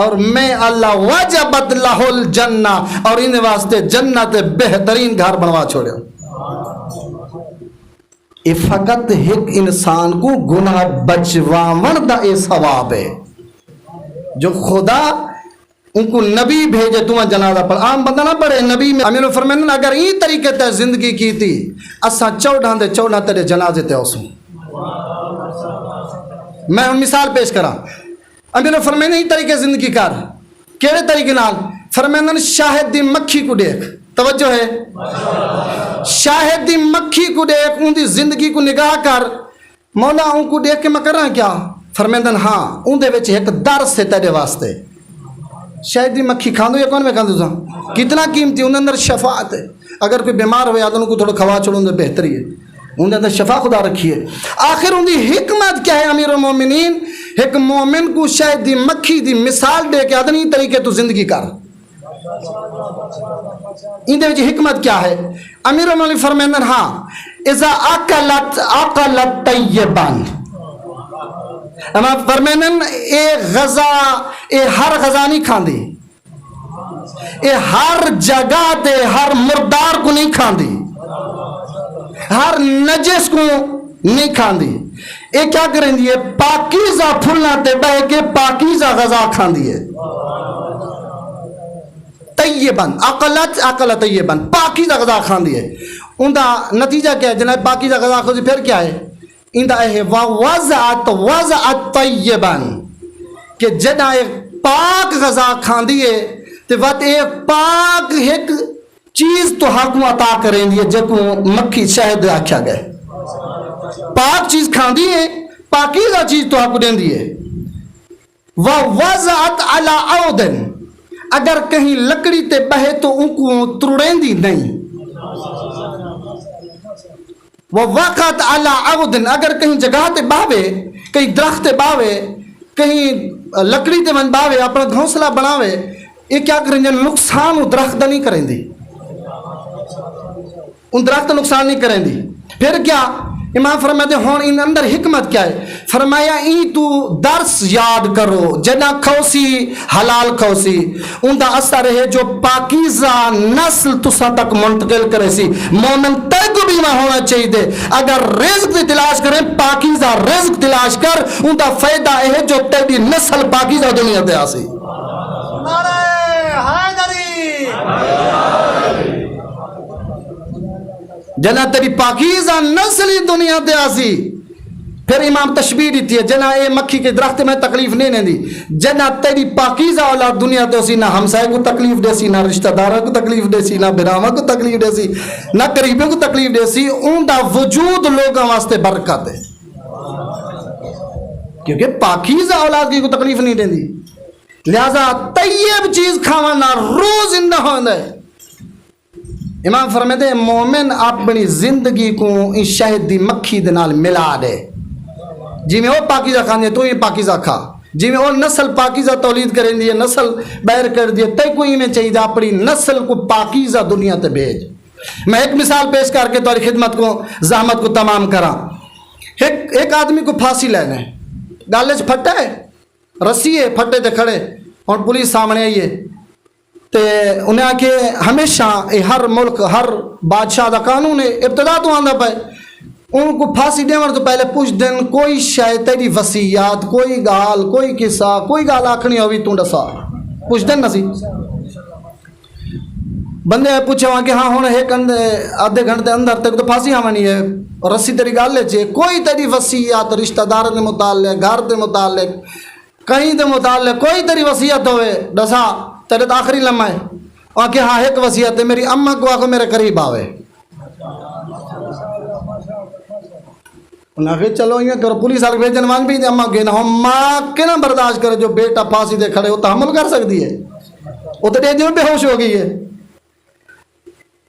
اور میں اللہ وجبت لَهُ الْجَنَّةِ، اور ان واسطے جنت بہترین گھر بنوا چھوڑے. یہ فقط ایک انسان کو گناہ بچواون دا اے ثواب ہے جو خدا ان کو نبی بھیجے. تمہیں جنازہ پڑھ عام بندہ نہ پڑھے. نبی میں امیر فرمائے اگر یہ طریقے تے زندگی کی تھی اساں 14 تیرے جنازے تے اسوں. میں مثال پیش کرا. امیر فرمائے یہ طریقے زندگی کر کیڑے طریقے نال؟ فرمائے شاہد دی مکھی کو دیکھ، توجہ ہے، شاہد دی مکھی کو دیکھ، ان دی زندگی کو نگاہ کر. مولا ان کو دیکھ کے میں کر رہا کیا؟ فرمائے ہاں ان دے وچ ایک درس ہے تیرے واسطے. شاید دی مکھی کھاندو یا کون میں کھاندو سا کتنا قیمتی، ان اندر شفاعت ہے. اگر کوئی بیمار ہویا تو ان کو تھوڑا کھوا چھوڑوں تو بہتری ہے، ان اندر شفا خدا رکھی ہے. آخر ان دی حکمت کیا ہے امیر المومنین؟ ایک مومن کو شاید دی مکھی دی مثال دے کے ادنی طریقے تو زندگی کر. ان دے وچ حکمت کیا ہے؟ امیر المومنین فرمائیں ہاں اذا اکلت طیبان، فرمینن اے غذا اے ہر غذا نہیں کھاندی، اے ہر جگہ تے ہر مردار کو نہیں کھاندی، ہر نجس کو نہیں کھاندی. اے کیا کریں دی ہے؟ پاکیزہ پھلنا تے بہ کے پاکیزہ غذا کھاندی ہے. طیبن اکل طیبن پاکیزہ غذا کھاندی ہے. ان دا نتیجہ کیا ہے جناب؟ پاکیزہ غذا کھاندی پھر کیا ہے؟ ان دا ہے وضعت طیبن کہ جنا ایک پاک غذا کھاندی ہے تو وقت ایک پاک ایک چیز تو حق عطا کریں دی ہے جب مکھی شہد آکھا گئے. پاک چیز کھاندی ہے پاکیزہ چیز تو حق دیں دی ہے. وَوَضَعَتْ عَلَىٰ عَوْدٍ اگر کہیں لکڑی تے بہے تو ان کو ترڑیں دی نہیں. وَوَقَتْ عَلَىٰ عَوْدٍ اگر کہیں جگہ تے باوے کہیں درخت تے باوے کہیں لکڑی تے من باوے اپنا گھونسلہ بناوے یہ کیا کریں گے؟ نقصان درخت نہیں کریں دی. ان درخت نقصان نہیں کریں دی. پھر کیا امام فرماتے ہون ان اندر حکمت کیا ہے؟ فرمایا این تو درس یاد کرو جنا کھوسی حلال کھوسی ان دا اثر ہے جو پاکیزہ نسل تسا تک منتقل کرے سی. مومن تک بھی نہ ہونا چاہیے دے اگر رزق تلاش کریں پاکیزہ رزق تلاش کر ان دا فائدہ ہے جو تیری نسل پاکیزہ دنیا دے آسی. نعرہ حیدری جنا تیری پاکیزہ نسلی دنیا دے آسی. پھر امام تشبیہ دیتی ہے جنا اے مکھی کے درخت میں تکلیف نہیں دی جنا تیری پاکیزہ اولاد دنیا دے سی نہ ہمسائے کو تکلیف دے سی نہ رشتہ داروں کو تکلیف دے سی نہ براواں کو تکلیف دے سی نہ قریبوں کو تکلیف دے سی. ان دا وجود لوگوں واسطے برکت ہے کیونکہ پاکیزہ اولاد کی کو تکلیف نہیں دیں دی. لہذا طیب چیز کھاوانا روز زندہ ہونا ہے. امام فرماتے ہیں مومن اپنی زندگی کو ان شہد دی مکھی دے نال ملا دے. جی میں وہ پاکیزہ کھانے تو یہ پاکیزہ کھا جی میں وہ نسل پاکیزہ تولید کریں دیئے نسل بہر کر دیئے تے کوئی میں چاہیے اپنی نسل کو پاکیزہ دنیا تے بھیج. میں ایک مثال پیش کر کے تمہاری خدمت کو زحمت کو تمام کرا. ایک آدمی کو پھانسی لینا ہے گالج پھٹا ہے رسی ہے پھٹے تے کھڑے اور پولیس سامنے آئی ہے تے انہیں کہ ہمیشہ ہر ملک ہر بادشاہ دا قانون ہے ابتدا تو آندہ پائے ان کو پھانسی دیوار تو پہلے پوچھ دن کوئی شاید تیری وصیات کوئی گال کوئی قصہ کوئی گال آکھنی ہوئی تو ڈسا پوچھ دن نسی. بندے پوچھے وہاں کہ ہاں ہونے ایک آدھے گھنٹے اندر تک تو پھانسی آمانی ہے اور رسی تیری گال لے چھے کوئی تیری وصیات رشتہ دار دے متعلق گھر دے متعلق کہیں دے متعلق کوئی تیری وصیت ہوئے ڈسا تیرے تو آخری لمحہ ہے. وہاں کہ ہاں ایک وصیت ہے میری اماں کو آخو میرے قریب آوے. انہاں کہ چلو یہ کرو پولیس آلک بھیجن وان بھی دے اماں گینا ہم ماں کے نہ برداشت کرے جو بیٹا پھانسی دے کھڑے وہ تحمل کر سکتی ہے وہ تو ڈیجن بے ہوش ہو گئی ہے.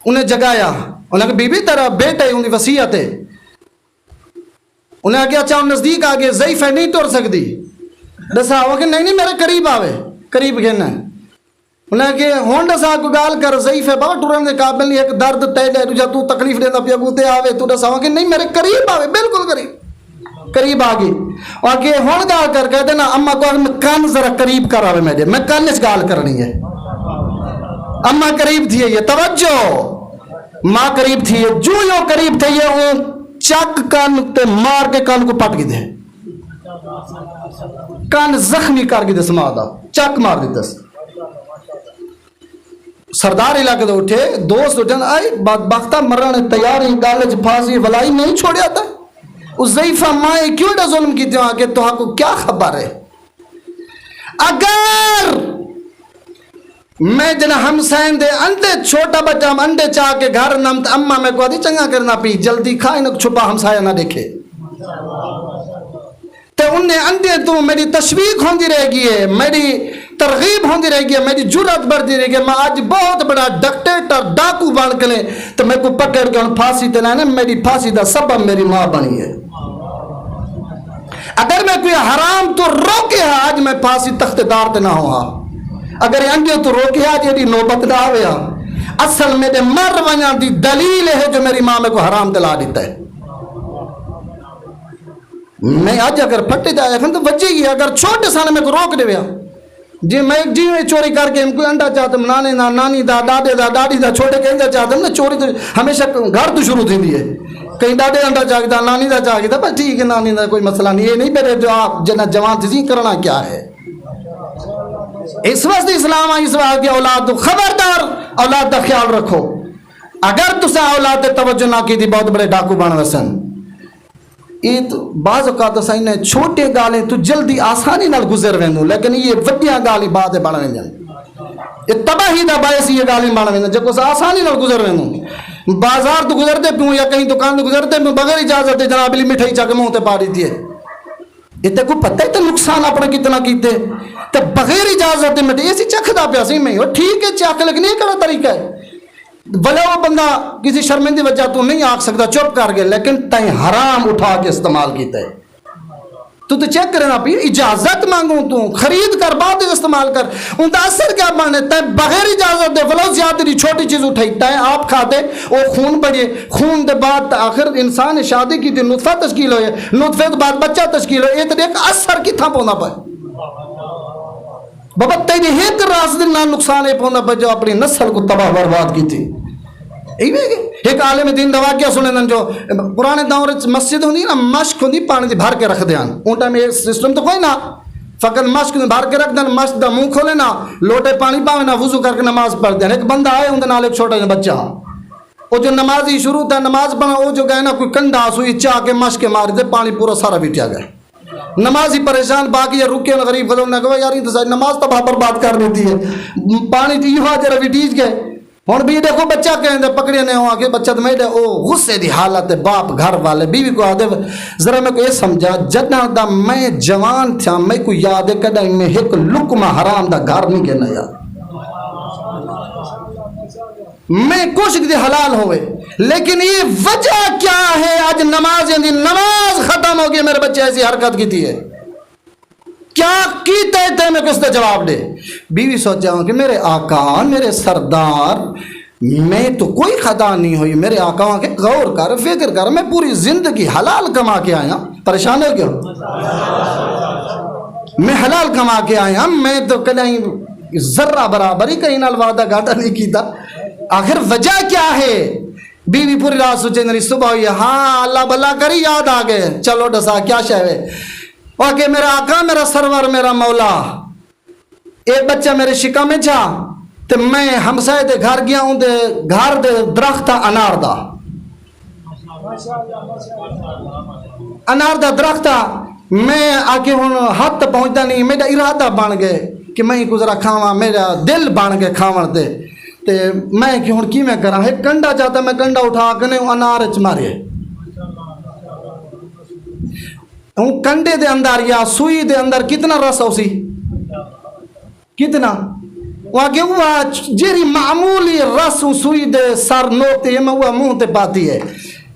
انہیں جگایا انہیں کہ بی بی تیرا بیٹا ہے انہیں وصیت ہے. انہیں کہ اچھا نزدیک آگے ضعیف ہے نہیں توڑ سکتی دسا وہ کہ نہیں میرے قریب آوے قریب گھننا ہے. انہیں کہ ہونڈا سا کو گال کر ضعیف ہے بابا ٹورن دے قابل نہیں ایک درد تے دے تجھا تو تکلیف دینا پیا بوتے آوے تو دسا وہ کہ نہیں میرے قریب آوے بالکل قریب آگی اور کہ ہون گال کر کہہ دینا اماں کو کان ذرا قریب کر آوے میرے میں کان اس گال کرنی ہے. اماں قریب تھی یہ توجہ ماں قریب تھی جو یوں قریب تھے یہ اون چک کان تے مار کے کان کو پٹ گی دے کان زخمی کر گی دے سما دا چک مار دی دس. سردار علاقے دے اٹھے دوست اٹھن آئی بدبختہ مرن تیاری گالج پھانسی ولائی نہیں چھوڑیا تھا اس ضعیفہ مائیں کیوں ڈا ظلم کی تھی آگے تو آپ کو کیا خبر ہے. اگر میں جنہ ہمسائن دے انڈے چھوٹا بچہ ہم انڈے چاہ کے گھر نمت اممہ میں کو دی چنگا کرنا پی جلدی کھائیں نہ چھپا ہمسایہ نہ دیکھے تو انہیں انڈے تو میری تشویق ہوندی رہ گئی ہے میری ترغیب ہوندی رہ گئی ہے میری جرات بڑھتی رہ گئی ہے. میں آج بہت بڑا ڈکٹیٹر ڈاکو بن کے لیں تو میں کو پکڑ کے ان پھانسی دلانے میری پھانسی دا سبب میری ماں بنی ہے. اگر میں کوئی حرام تو روکے ہے آج میں پھانسی تخت دار تے نہ ہوا اگر یہ انڈے تو روکے آج یہ نوبت نہ آوے اصل میرے مر ونیا دی دلیل ہے جو میری ماں میں کو حرام دلا دیتا ہے. میں آج اگر پھٹے جائے تو بچے گی اگر چھوٹے سانے میں کو روک دے ویا جی میں ایک جی میں چوری کر کے کوئی انڈا چاہتا ہوں نانے دا نانی دا دادے دا دادی دا چھوٹے کے انڈا چاہتا ہوں نا چوری تو ہمیشہ گھر تو شروع تھی ہے کہیں دادے انڈا چاہتا نانی دا چاہتا بس ٹھیک ہے نانی دا کوئی مسئلہ نہیں. یہ نہیں میرے جو آپ جنا جوان تھی کرنا کیا ہے اس واسطے اسلام آئی اس واسطے کہ اولاد خبردار اولاد کا خیال رکھو. اگر تسا اولاد تے توجہ نہ کی تھی بہت بڑے ڈاکو بن وسن. یہ تو بعض اوقات سائیں نے چھوٹے گالیں تو جلدی آسانی نال گزر ویندو لیکن یہ وڈیاں گالی بعد بن ویندن. یہ تباہی دا باعث یہ گالی بن ویندن جو کو آسانی نال گزر ویندو. بازار تو گزرتے پیوں یا کہیں دکان تو گزرتے پیوں بغیر اجازت جناب علی مٹھائی چا کے منہ تے پا دیتی ہے. یہ کو پتہ ہے تو نقصان اپنا کتنا کیتے تو بغیر اجازت مٹھائی ایسی چکھدا پیا سی میں ٹھیک ہے چکھ لیکن یہ کہڑا طریقہ ہے. بھلے وہ بندہ کسی شرمندی وجہ تو نہیں آکھ سکتا چپ کر گئے لیکن تائیں حرام اٹھا کے استعمال کیتا ہے. تو چیک کرنا پی اجازت مانگوں تو خرید کر بعد استعمال کر ان کا اثر کیا بننے تائیں بغیر اجازت دے فلو زیادہ دی چھوٹی چیز اٹھائی تائیں آپ کھاتے وہ خون بڑھے خون دے بعد آخر انسان شادی کی تھی نطفہ تشکیل ہوئے نطفے دے بعد بچہ تشکیل ہوئے یہ تو ایک اثر کتنا پونا پائے بابا تیری ایک راز دن نہ نقصان ہے پونا پائے جو اپنی نسل کو تباہ برباد کی تھی. ایک عالم دین دوا کیا سنے جو پرانے دور مسجد ہوندی نا مشک ہوندی پانی دی بھر کے رکھ دیاں ان ٹائم یہ سسٹم تو کوئی نہ فقط مشک بھر کے رکھ دیاں مشک دا منہ کھولے نا لوٹے پانی پاوے نا وضو کر کے نماز پڑھ دیاں. ایک بندہ آئے ان دے نال ایک چھوٹا جا بچہ وہ جو نمازی شروع تھا نماز پڑھا وہ جو گئے نا کوئی کنڈا سوئی چاہ کے مشک مار دے پانی پورا سارا بیٹیا گئے. نمازی پریشان باقی رکے غریب فضل نے کہا یار یہ تو نماز تباہ برباد کر دیتی ہے پانی تھی یہ جرا بیٹیج گئے. ہوں بھی دیکھو بچہ کہیں دے پکڑے نے ہوا کہ بچہ تو میں او غصے دی حالت باپ گھر والے بیوی کو آدھے ذرا میں کو یہ سمجھا جنا دا میں جوان تھا میں کو یاد ہے کدھا میں ایک لقمہ حرام دا گھر نہیں کہنا یار میں کوشش دی حلال ہوئے لیکن یہ وجہ کیا ہے آج نماز ختم ہو گئی میرے بچے ایسی حرکت کی تھی ہے کیا کیتے تھے میں کس نے جواب دے. بیوی سوچا ہوں کہ میرے آقا میرے سردار میں تو کوئی خطا نہیں ہوئی میرے آقا کے غور کر فکر کر میں پوری زندگی حلال کما کے آیا پریشان ہے کیوں میں حلال کما کے آیا میں تو کہیں ذرہ برابر ہی کہیں نال وعدہ گھاٹا نہیں کیتا. آخر وجہ کیا ہے. بیوی پوری رات سوچے میری صبح ہوئی ہاں اللہ بلا کری یاد آ گئے چلو ڈسا کیا شے ہے کہ میرا آقا میرا سرور میرا مولا ایک بچہ میرے شکا میں جا تو میں ہمسائے دے گھر گیا ہوں دے گھر دے درخت انار دا درخت میں آکے ہوں ہاتھ پہنچتا نہیں میرا ارادہ بن گئے کہ میں گزرا کھاواں میرا دل بن گئے کھاون دے تے میں کہ ہوں کی میں کراں ایک کنڈا چاہتا میں کنڈا اٹھا کے نہیں انار چ مارے ہوں کنڈے دے اندر یا سوئی دے اندر کتنا رس ہو سی کتنا وہاں کہ وہ جیری معمولی رس سوئی دے سر نوتے یہ میں وہ منہ تے پاتی ہے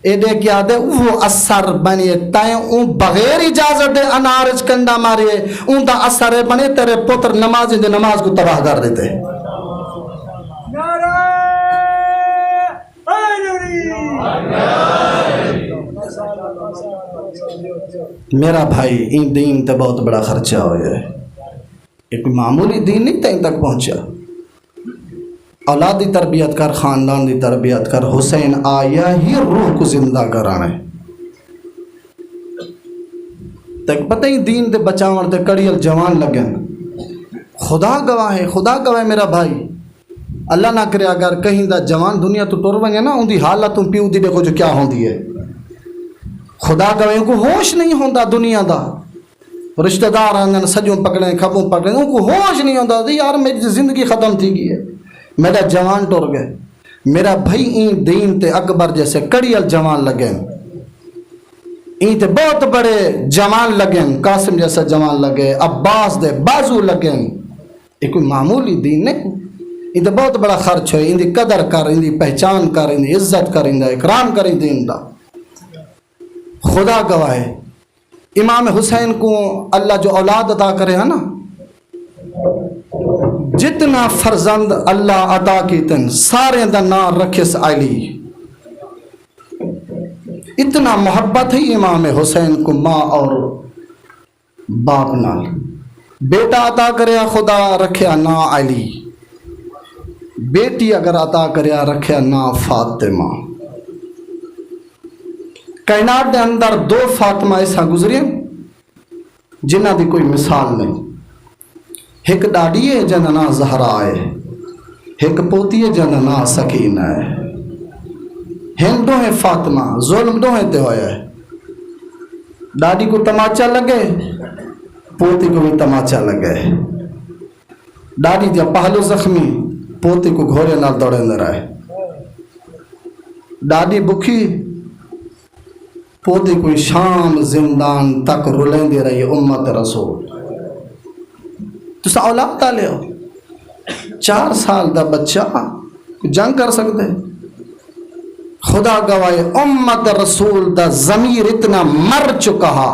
اے دے کیا دے وہ اثر بنی تائیں اون بغیر اجازت دے انارج کنڈا ماری اون دا اثر بنے تیرے پتر نمازی دے نماز کو تباہ کر دیتے. میرا بھائی ان دین تے بہت بڑا خرچہ ہویا ہے ایک معمولی دین نہیں تین تک پہنچا. اولاد دی تربیت کر خاندان دی تربیت کر حسین آیا ہی روح کو زندہ کرانے تک پتہ ہی دین دے بچاون تے کڑیل جوان لگن. خدا گواہ ہے میرا بھائی اللہ نہ کرے اگر کہیں دا جوان دنیا تو ٹر ونجے نا ان دی حالت تم پیو دی دیکھو جو کیا ہوندی ہے. خدا گواہ کو ہوش نہیں ہوندا دنیا دا رشتہ دار آندن سجوں پکڑیں کھبوں پکڑیں ان کو ہوش نہیں ہوندا یار میری زندگی ختم تھی گئی ہے میرا جوان ٹر گئے. میرا بھائی این دین تے اکبر جیسے کڑیل جوان لگیں این تے بہت بڑے جوان لگیں قاسم جیسا جوان لگے عباس دے بازو لگیں یہ کوئی معمولی دین نہیں یہ تو بہت بڑا خرچ ہے ان دی قدر کر ان دی پہچان کر ان دی عزت کر ان دا اکرام کر دین دا. خدا گواہ ہے امام حسین کو اللہ جو اولاد عطا کرے ہے نا جتنا فرزند اللہ عطا کیتن سارے دا نام رکھس علی اتنا محبت ہے امام حسین کو ماں اور باپ نال. بیٹا عطا کرے خدا رکھیا نا علی بیٹی اگر عطا کریا رکھیا نا فاطمہ. کائنات دے اندر دو فاطمہ ایسا گزرے جنہ دی کوئی مثال نہیں. ایک ڈاڈی ہے جن نا زہرا ہے، ایک پوتی ہے جن نا سکینہ ہے، ہن دو ہیں فاطمہ، ظلم دو ہیں تے ہویا ہے، ڈاڈی کو تماچا لگے پوتی کو بھی تماچا لگے، ڈاڈی جا پہلو زخمی پوتی کو گھوڑے نال دوڑے نہ رہے، ڈاڈی بکھی پوتی کوئی شام زندان تک رلیں دے رہی امت رسول۔ تسا اولاد آلے ہو، 4 سال دا بچہ جنگ کر سکتے، خدا گواہ امت رسول دا ضمیر اتنا مر چکا،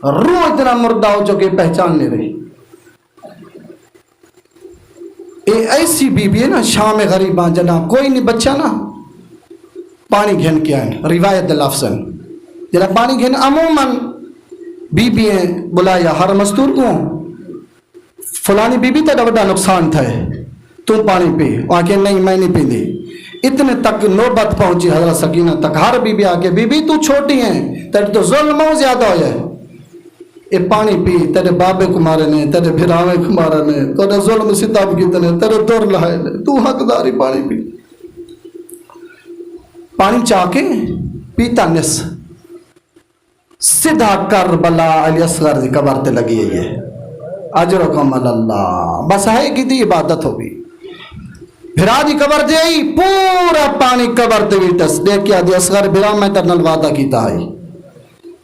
روح اتنا مردہ ہو چکے پہچان نہیں رہی۔ اے ایسی بی بی ہے نا شام غریباں جنا کوئی نہیں بچہ نا پانی گھن کے آئیں، روایت لفظن جنا پانی گھن عموماً بی بی ہیں بلایا ہر مستور کو فلانی بی بی تا بڑا نقصان تھا ہے تو پانی پی، وہاں کہ نہیں میں نہیں پی دی، اتنے تک نوبت پہنچی حضرت سکینہ تک، ہر بی بی آگے بی بی تو چھوٹی ہیں تیرے تو ظلم زیادہ ہو جائے، اے پانی پی، تیرے بابے کو مارے نے، تیرے بھراوے کو مارے نے، تیرے ظلم ستاب کیتے نے، تیرے دور لائے نے، تو حقداری پانی پی، پانی چاہ کے پیتا نس سدھا کربلا علی اصغر دی قبر تے لگی ہے، یہ اجرکم اللہ، بس ہے کی دی عبادت ہوگی، بھرا دی قبر دے آئی پورا پانی قبر تے ویٹس دیکھ کیا دی اصغر بھرا میں ترنل وعدہ کیتا آئی،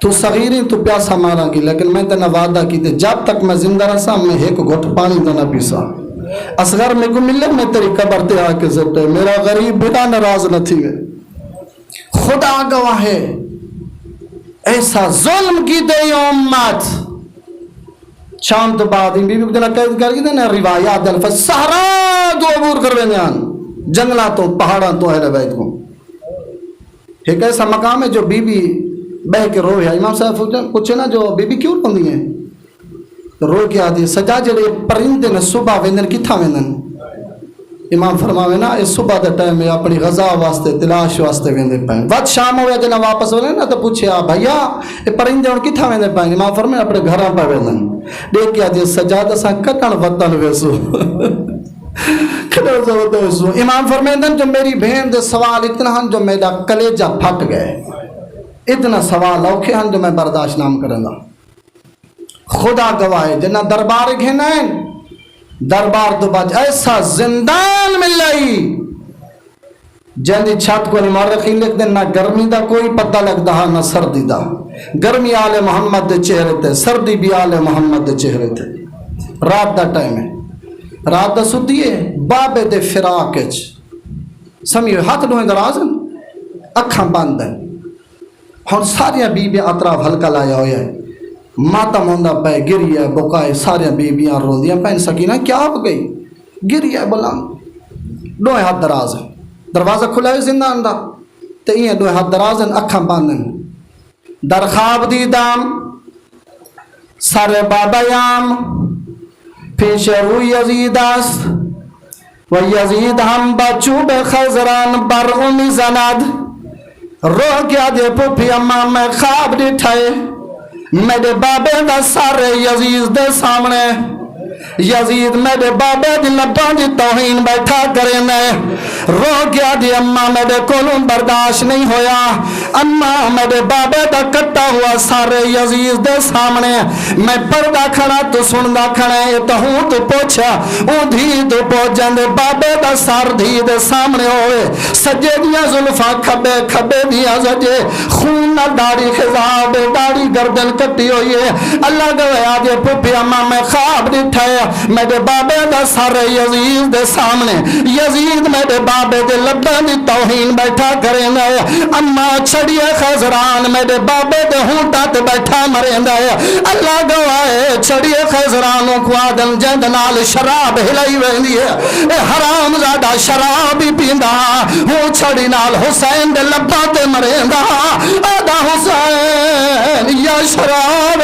تو صغیریں تو پیاسا مارا گی لیکن میں تنہ وعدہ کیتے جب تک میں زندہ رسا میں ایک گھٹ پانی تو نہ پیسا، اصغر میں کو ملے میں تیری قبر تے آ کے زٹے، میرا غریب بیٹا ناراض نہ تھی گئے، خدا گواہ ہے ایسا ظلم کی دے امت، شام تو بعد بی بی کو جنا قید کر گئی نا روایات الفظ سہرا تو عبور کر رہے ہیں جنگلہ تو پہاڑا تو اہل بیت کو، ایک ایسا مقام ہے جو بی بی بہ کے روئے ہے، امام صاحب پوچھے نا جو بی بی کیوں روندی ہیں رو کے آدھی سجا جڑے پرندے نے صبح ویندن کتھا ویندن، امام فرماوے نا اس صبح دے ٹائم میں اپنی غذا واسطے تلاش واسطے ویندے پائیں، وقت شام ہویا جنا واپس ہونے نا تو پوچھے بھیا یہ پرندے ان کتھا ویندے پائیں، امام فرماوے اپنے گھراں پہ ویندن، دیکھ کے آدھی سجاد اساں کٹن وطن ویسو کٹن وطن ویسو، امام فرماندن جو میری بہن دے سوال اتنا ہن جو میرا کلیجہ پھٹ گئے، اتنا سوال اوکھے ہن جو میں برداشت نام کریں گا، خدا گواہ جنہ دربار گھنائیں دربار تو بچ ایسا زندان مل رہی جن چھت کو مورخین لکھ دیں نہ گرمی دا کوئی پتہ لگتا نہ سردی دا، گرمی آل محمد دے چہرے تھے، سردی بھی آل محمد دے چہرے تھے، رات دا ٹائم ہے، رات دا سدیے بابے دے فراق اچ سمیو ہاتھ ڈوئیں درازن اکھاں بند ہیں، ہن ساریاں بیبیاں اطراف ہلکا لایا ہویا ہے، ماتم ہوندہ پہ گری ہے بکائے ساریاں بیبیاں روندیاں پہ سکینہ کیا ہو گئی گری ہے بلان دوئے ہاتھ دراز ہیں، دروازہ کھلا ہے زندان دا تے یہ دوئے ہاتھ دراز ہیں اکھاں باندھن، در خواب دیدام سر بابا یام پیش رو یزید است و یزید ہم بچوب خزران بر امی زند، رو کیا دے پوپی اماں میں خواب دیٹھائے میرے بابے دا سارے یزید دے سامنے، یزید میرے بابے دی لباں دی توہین بیٹھا کرے میں، رو گیا دی اماں میرے کولوں برداشت نہیں ہویا، اماں میرے بابے دا کٹا ہوا سارے یزید دے سامنے، میں پردہ کھڑا تو سندہ کھڑے تو ہوں تو پوچھا اون دھی تو پوچھن دے بابے دا سار دھی دے سامنے ہوئے، سجے دیا زلفا کھبے کھبے دیا سجے خون نہ داڑی خضاب داڑی گردن کٹی ہوئی ہے، اللہ گویا دے پوپی اماں میں خواب دٹھایا میرے بابے دا سارے یزید دے سامنے، یزید میرے بابے دے لباں دی توہین بیٹھا کریں گے، اما چھڑیے خزران میرے بابے دے ہونٹا تے بیٹھا مریں گے، اللہ گواہ چھڑیے خزرانوں کو آدم جند نال شراب ہلائی ویندی ہے، اے حرام زادہ شراب ہی پیندا ہوں چھڑی نال حسین دے لباں تے مریں گا، آدھا حسین یا شراب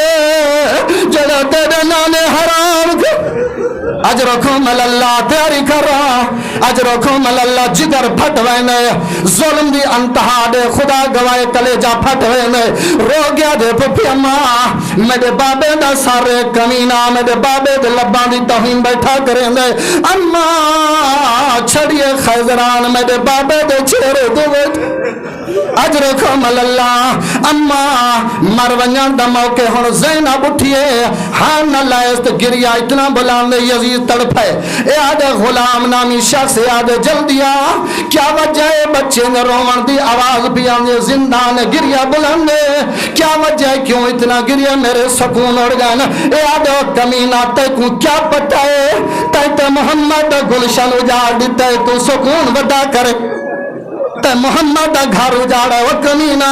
جڑا تیرے نانے حرام اجرکم اللہ تیاری کر رہا اجرکم اللہ جگر پھٹ وینے ظلم دی انتہا دے خدا گوائے کلیجہ پھٹ وینے رو گیا دے پپی اماں میرے بابے دا سارے کمینہ میرے بابے دے لبان دی توہین بیٹھا کریں دے اماں چھڑیے خیزران میرے بابے دے چہرے دے اجرکم اللہ اماں مرونیان دا موقع ہن زینب اٹھئے ہاں نہ لائست گریا اتنا بلاندے یزید تڑپے اے آدھے غلام نامی شخص اے آدھے جلدیا کیا وجہ ہے بچے نے رومن دی آواز بھی آندے زندان گریا بلاندے کیا وجہ ہے کیوں اتنا گریا میرے سکون اڑ گئے اے آدھے کمینہ تے کو کیا پتہ ہے تے محمد گلشن اجاڑ دیتے تو سکون ودا کرے تے محمد گھر اجاڑا وہ کمینہ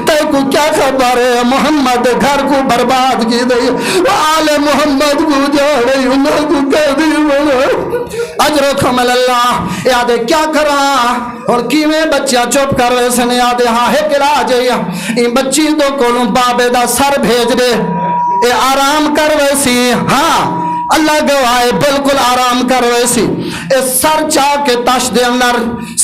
تے کو کیا خبر ہے محمد گھر کو برباد کی دئی آل محمد کو جاڑے انہوں کو کہہ دی بولو اجرکم اللہ یادے کیا کرا اور کیویں بچہ چپ کر رہے سنے یادے ہاں ہے کرا جائے ان بچی دو کولوں بابے دا سر بھیج دے اے آرام کر ویسی ہاں اللہ گواہ بالکل آرام کر ویسی اے سر چاہ کے تاش دے اندر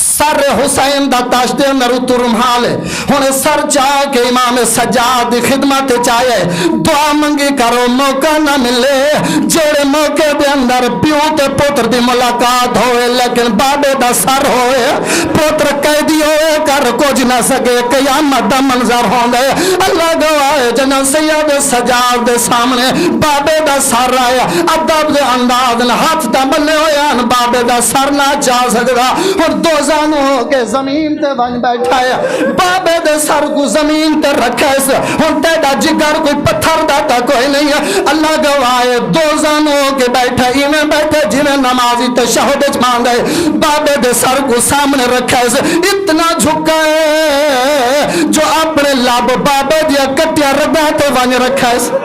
سر حسین دا تاش دے اندر اترم حال ہے ہونے سر چاہ کے امام سجاد خدمت چاہے دعا منگی کرو موقع نہ ملے جوڑے موقع دے اندر پیو تے پوتر دی ملاقات ہوئے لیکن بابے دا سر ہوئے پوتر قیدی ہوئے کر کچھ نہ سکے قیامت دا منظر ہوندے اللہ گواہ جنہ سید سجاد دے سامنے بابے دا سر آئے ادب دے انداز ہاتھ دا بلے ہوئے بابے دا سر نہ چاہ سکتا اور دو زانوں کے زمین تے بن بیٹھا ہے بابے دے سر کو زمین تے رکھے سے اور تیڑا جگر کوئی پتھر داتا کوئی نہیں ہے اللہ گواہ دو زانوں کے بیٹھے انہیں بیٹھے جنہیں نمازی تشہد اجمان دے بابے دے سر کو سامنے رکھے سے اتنا جھکا ہے جو اپنے لاب بابے دیا کٹیا ربیتے بن رکھے سے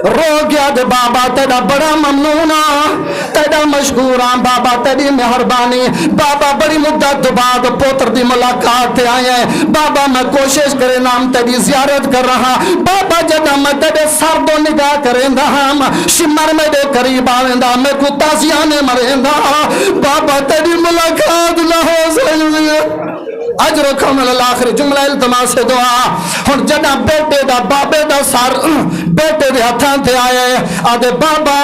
رو گیا دے بابا تیرا بڑا ممنونا تیرا مشکوران بابا تیری مہربانی بابا بڑی مدت بعد پوتر دی ملاقات آئے ہیں بابا میں کوشش کرے نام تیری زیارت کر رہا بابا جدا میں تیرے سر دو نگاہ کریں دا ہم شمر میں دے قریب آئیں دا میں کو تازیانے مریں دا بابا تیری ملاقات نہ ہو سکے اجرکم الآخر جملہ التماس دعا ہن جدا بیٹے دا بابے دا سر بیٹے دے ہتھاں تے آئے آدھے بابا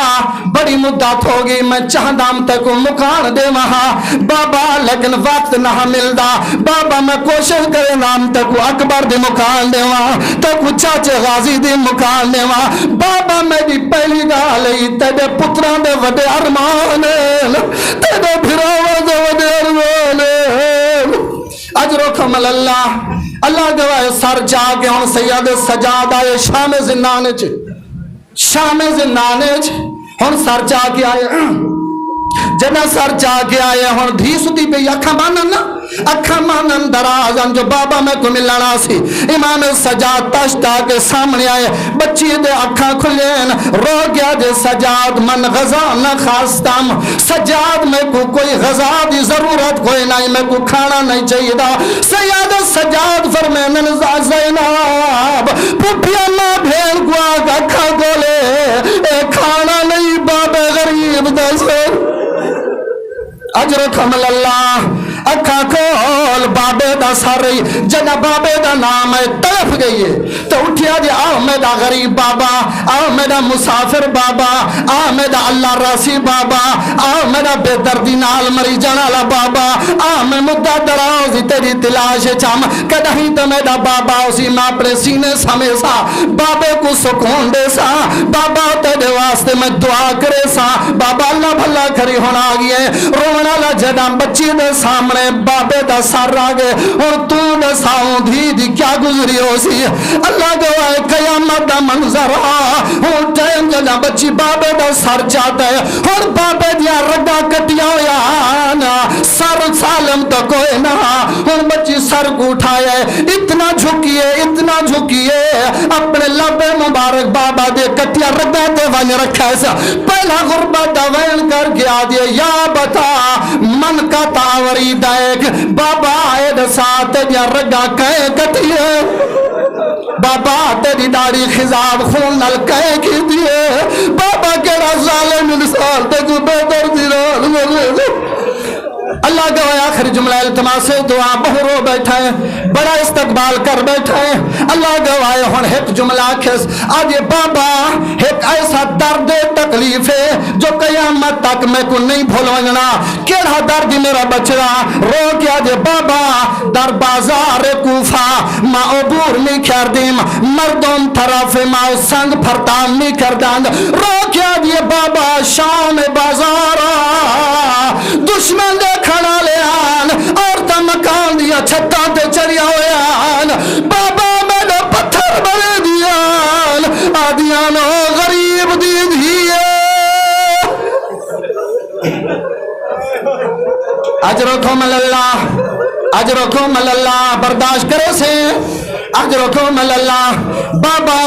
بڑی مدت ہوگی میں چاہدام تے کو مکان دے وہاں بابا لیکن وقت نہ ملدا بابا میں کوشش کرے نام تے کو اکبر دے مکان دے وہاں تے کو چاچے غازی دے مکان دے وہاں بابا میری پہلی گال ہی تیرے پتران دے وڈے ارمان تیرے بھراواں دے وڈے ارمان اجرکم اللہ اللہ گواہ سر جا کے ہون سید سجاد آئے شام زندانے ہون سر جا کے آئے جنہ سر جا کے آئے ہون دھی ستی پہ اکھا مانن درازن جو بابا میں کو ملنا سی امام سجاد تشتا کے سامنے آئے بچی دے اکھا کھلین رو گیا دے سجاد من غذا نہ خواستم سجاد میں کو کوئی غذا دی ضرورت کوئی نہیں میں کو کھانا نہیں چاہیے دا سید سجاد فرمین زینب پپیا ماں بھین کو آگا اکھا گولے اے کھانا نہیں بابے غریب دا سر اجرکم اللہ اکھا کھول بابے دا سر جنہ بابے دا نام ہے طرف گئی ہے تو اٹھیا دے آؤ میرا غریب بابا آؤ میرا مسافر بابا آؤ میرا اللہ راسی بابا آؤ میرا بے دردی نال مری جنالا بابا آؤ میں مدہ دراؤزی تیری تلاش چام کدہیں تو میرا بابا اسی میں اپنے سینے سامے سا بابے کو سکون دے سا بابا تیرے واسطے میں دعا کرے سا بابا اللہ بھلا کری ہونا آگئے رونا لجدہ بچی دے سامنے بابے دا سر آگے اور تو دے ساؤں دھی دی کیا گزری ہو سی اللہ گواہ قیامت دا منظر اور ٹائم جنا بچی بابے دا سر چاہتا ہے اور بابے دیا رگا کٹیا ہویا سر سالم تو کوئی نہ اور بچی سر کو اٹھائے اتنا جھکیے اپنے لبے مبارک بابا دے کٹیا رگا تے ون رکھا ہے پہلا غربت دا وین کر کے آدھے یا بتا من کا تاوری دیکھ بابا آئے دسات دیا رگا کہے کٹیے بابا تیری داڑی خضاب خون نل کہے کی دیے بابا کیڑا ظالم مثال تے کوئی بہتر دی رات مرے اللہ گواہ آخری جملہ التماس دعا بہو رو بیٹھا ہے بڑا استقبال کر بیٹھا ہے اللہ گواہ ہن ایک جملہ آکھس آج یہ بابا ایک ایسا درد تکلیف ہے جو قیامت تک میں کو نہیں بھولونا کیڑا درد میرا بچڑا رو کیا دے بابا در بازار کوفہ ما عبور می کردیم مردم طرف ما سنگ پھرتام می کردند رو کیا دے بابا شام بازارا دشمن دے کھڑا لے آن اور تا مکان دیا چھتا تے چڑیا ہوئے آن بابا میں نے پتھر بڑے دیان آدیانو غریب دی دیئے اجرکم اللہ اجرکم اللہ برداشت کرے سے اجرکم اللہ بابا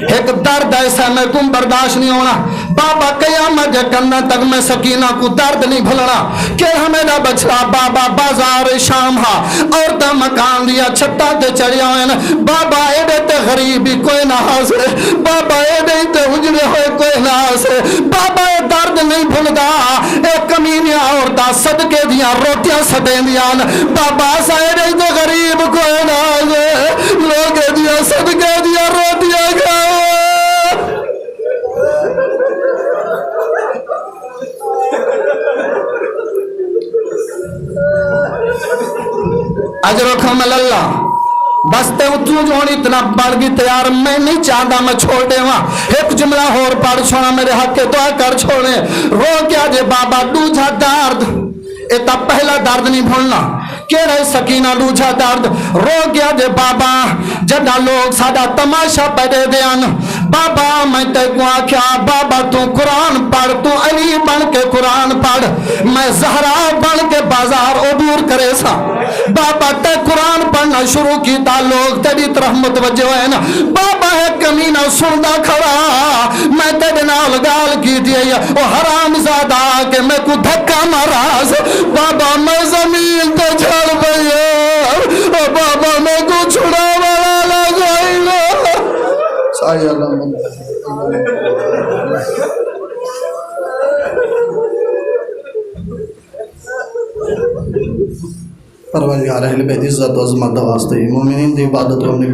ایک درد ایسا میں کم برداشت نہیں ہونا بابا قیامت کرنا تک میں سکینہ کو درد نہیں بھولنا کہ ہمیں نہ بچڑا بابا بازار شام ہا اور تا مکان دیا چھتا تے چڑیا ہوئے بابا ایڈے تے غریبی کوئی نہ حاصل بابا ایڈے تے اجرے ہوئے کوئی نہ حاصل بابا اے درد نہیں بھولدا اے کمینیا عورتاں صدقے دیاں روٹیاں سٹیں دیاں بابا سا ایڈے تے غریب کوئی نہ حاصل لوگ دیا صدقے دیا روٹیاں کھاؤ اجرکم اللہ بس تے تو جو ہونی اتنا بڑھ گی تیار میں نہیں چاہتا میں چھوڑ دے وہاں ایک جملہ اور پڑھ چھوڑا میرے حق کے دعا کر چھوڑے رو کیا جے بابا دوجھا درد اتا پہلا درد نہیں بھولنا کیڑے سکینہ دوجھا درد رو گیا جے بابا جدا لوگ سادا تماشا پیدے دیان بابا میں تے کو آکھیا بابا تو قرآن پڑھ تو علی بن کے قرآن پڑھ میں زہرا بن کے بازار عبور کرے سا بابا تے قرآن پڑھنا شروع کی تا لوگ تیری طرف متوجہ ہے نا بابا ہے کمینہ سندا کھڑا میں تیرے نال گال کی دیئے او حرام زادہ کہ میں کو دھکا ماراز بابا میں زمین تے جھڑ بھئیا او بابا میں کو چھڑا والا لگائینا سائی اللہ پروردگار اہل بیت عزت و عظمت واسطے مومنین دی عبادت کو اپنی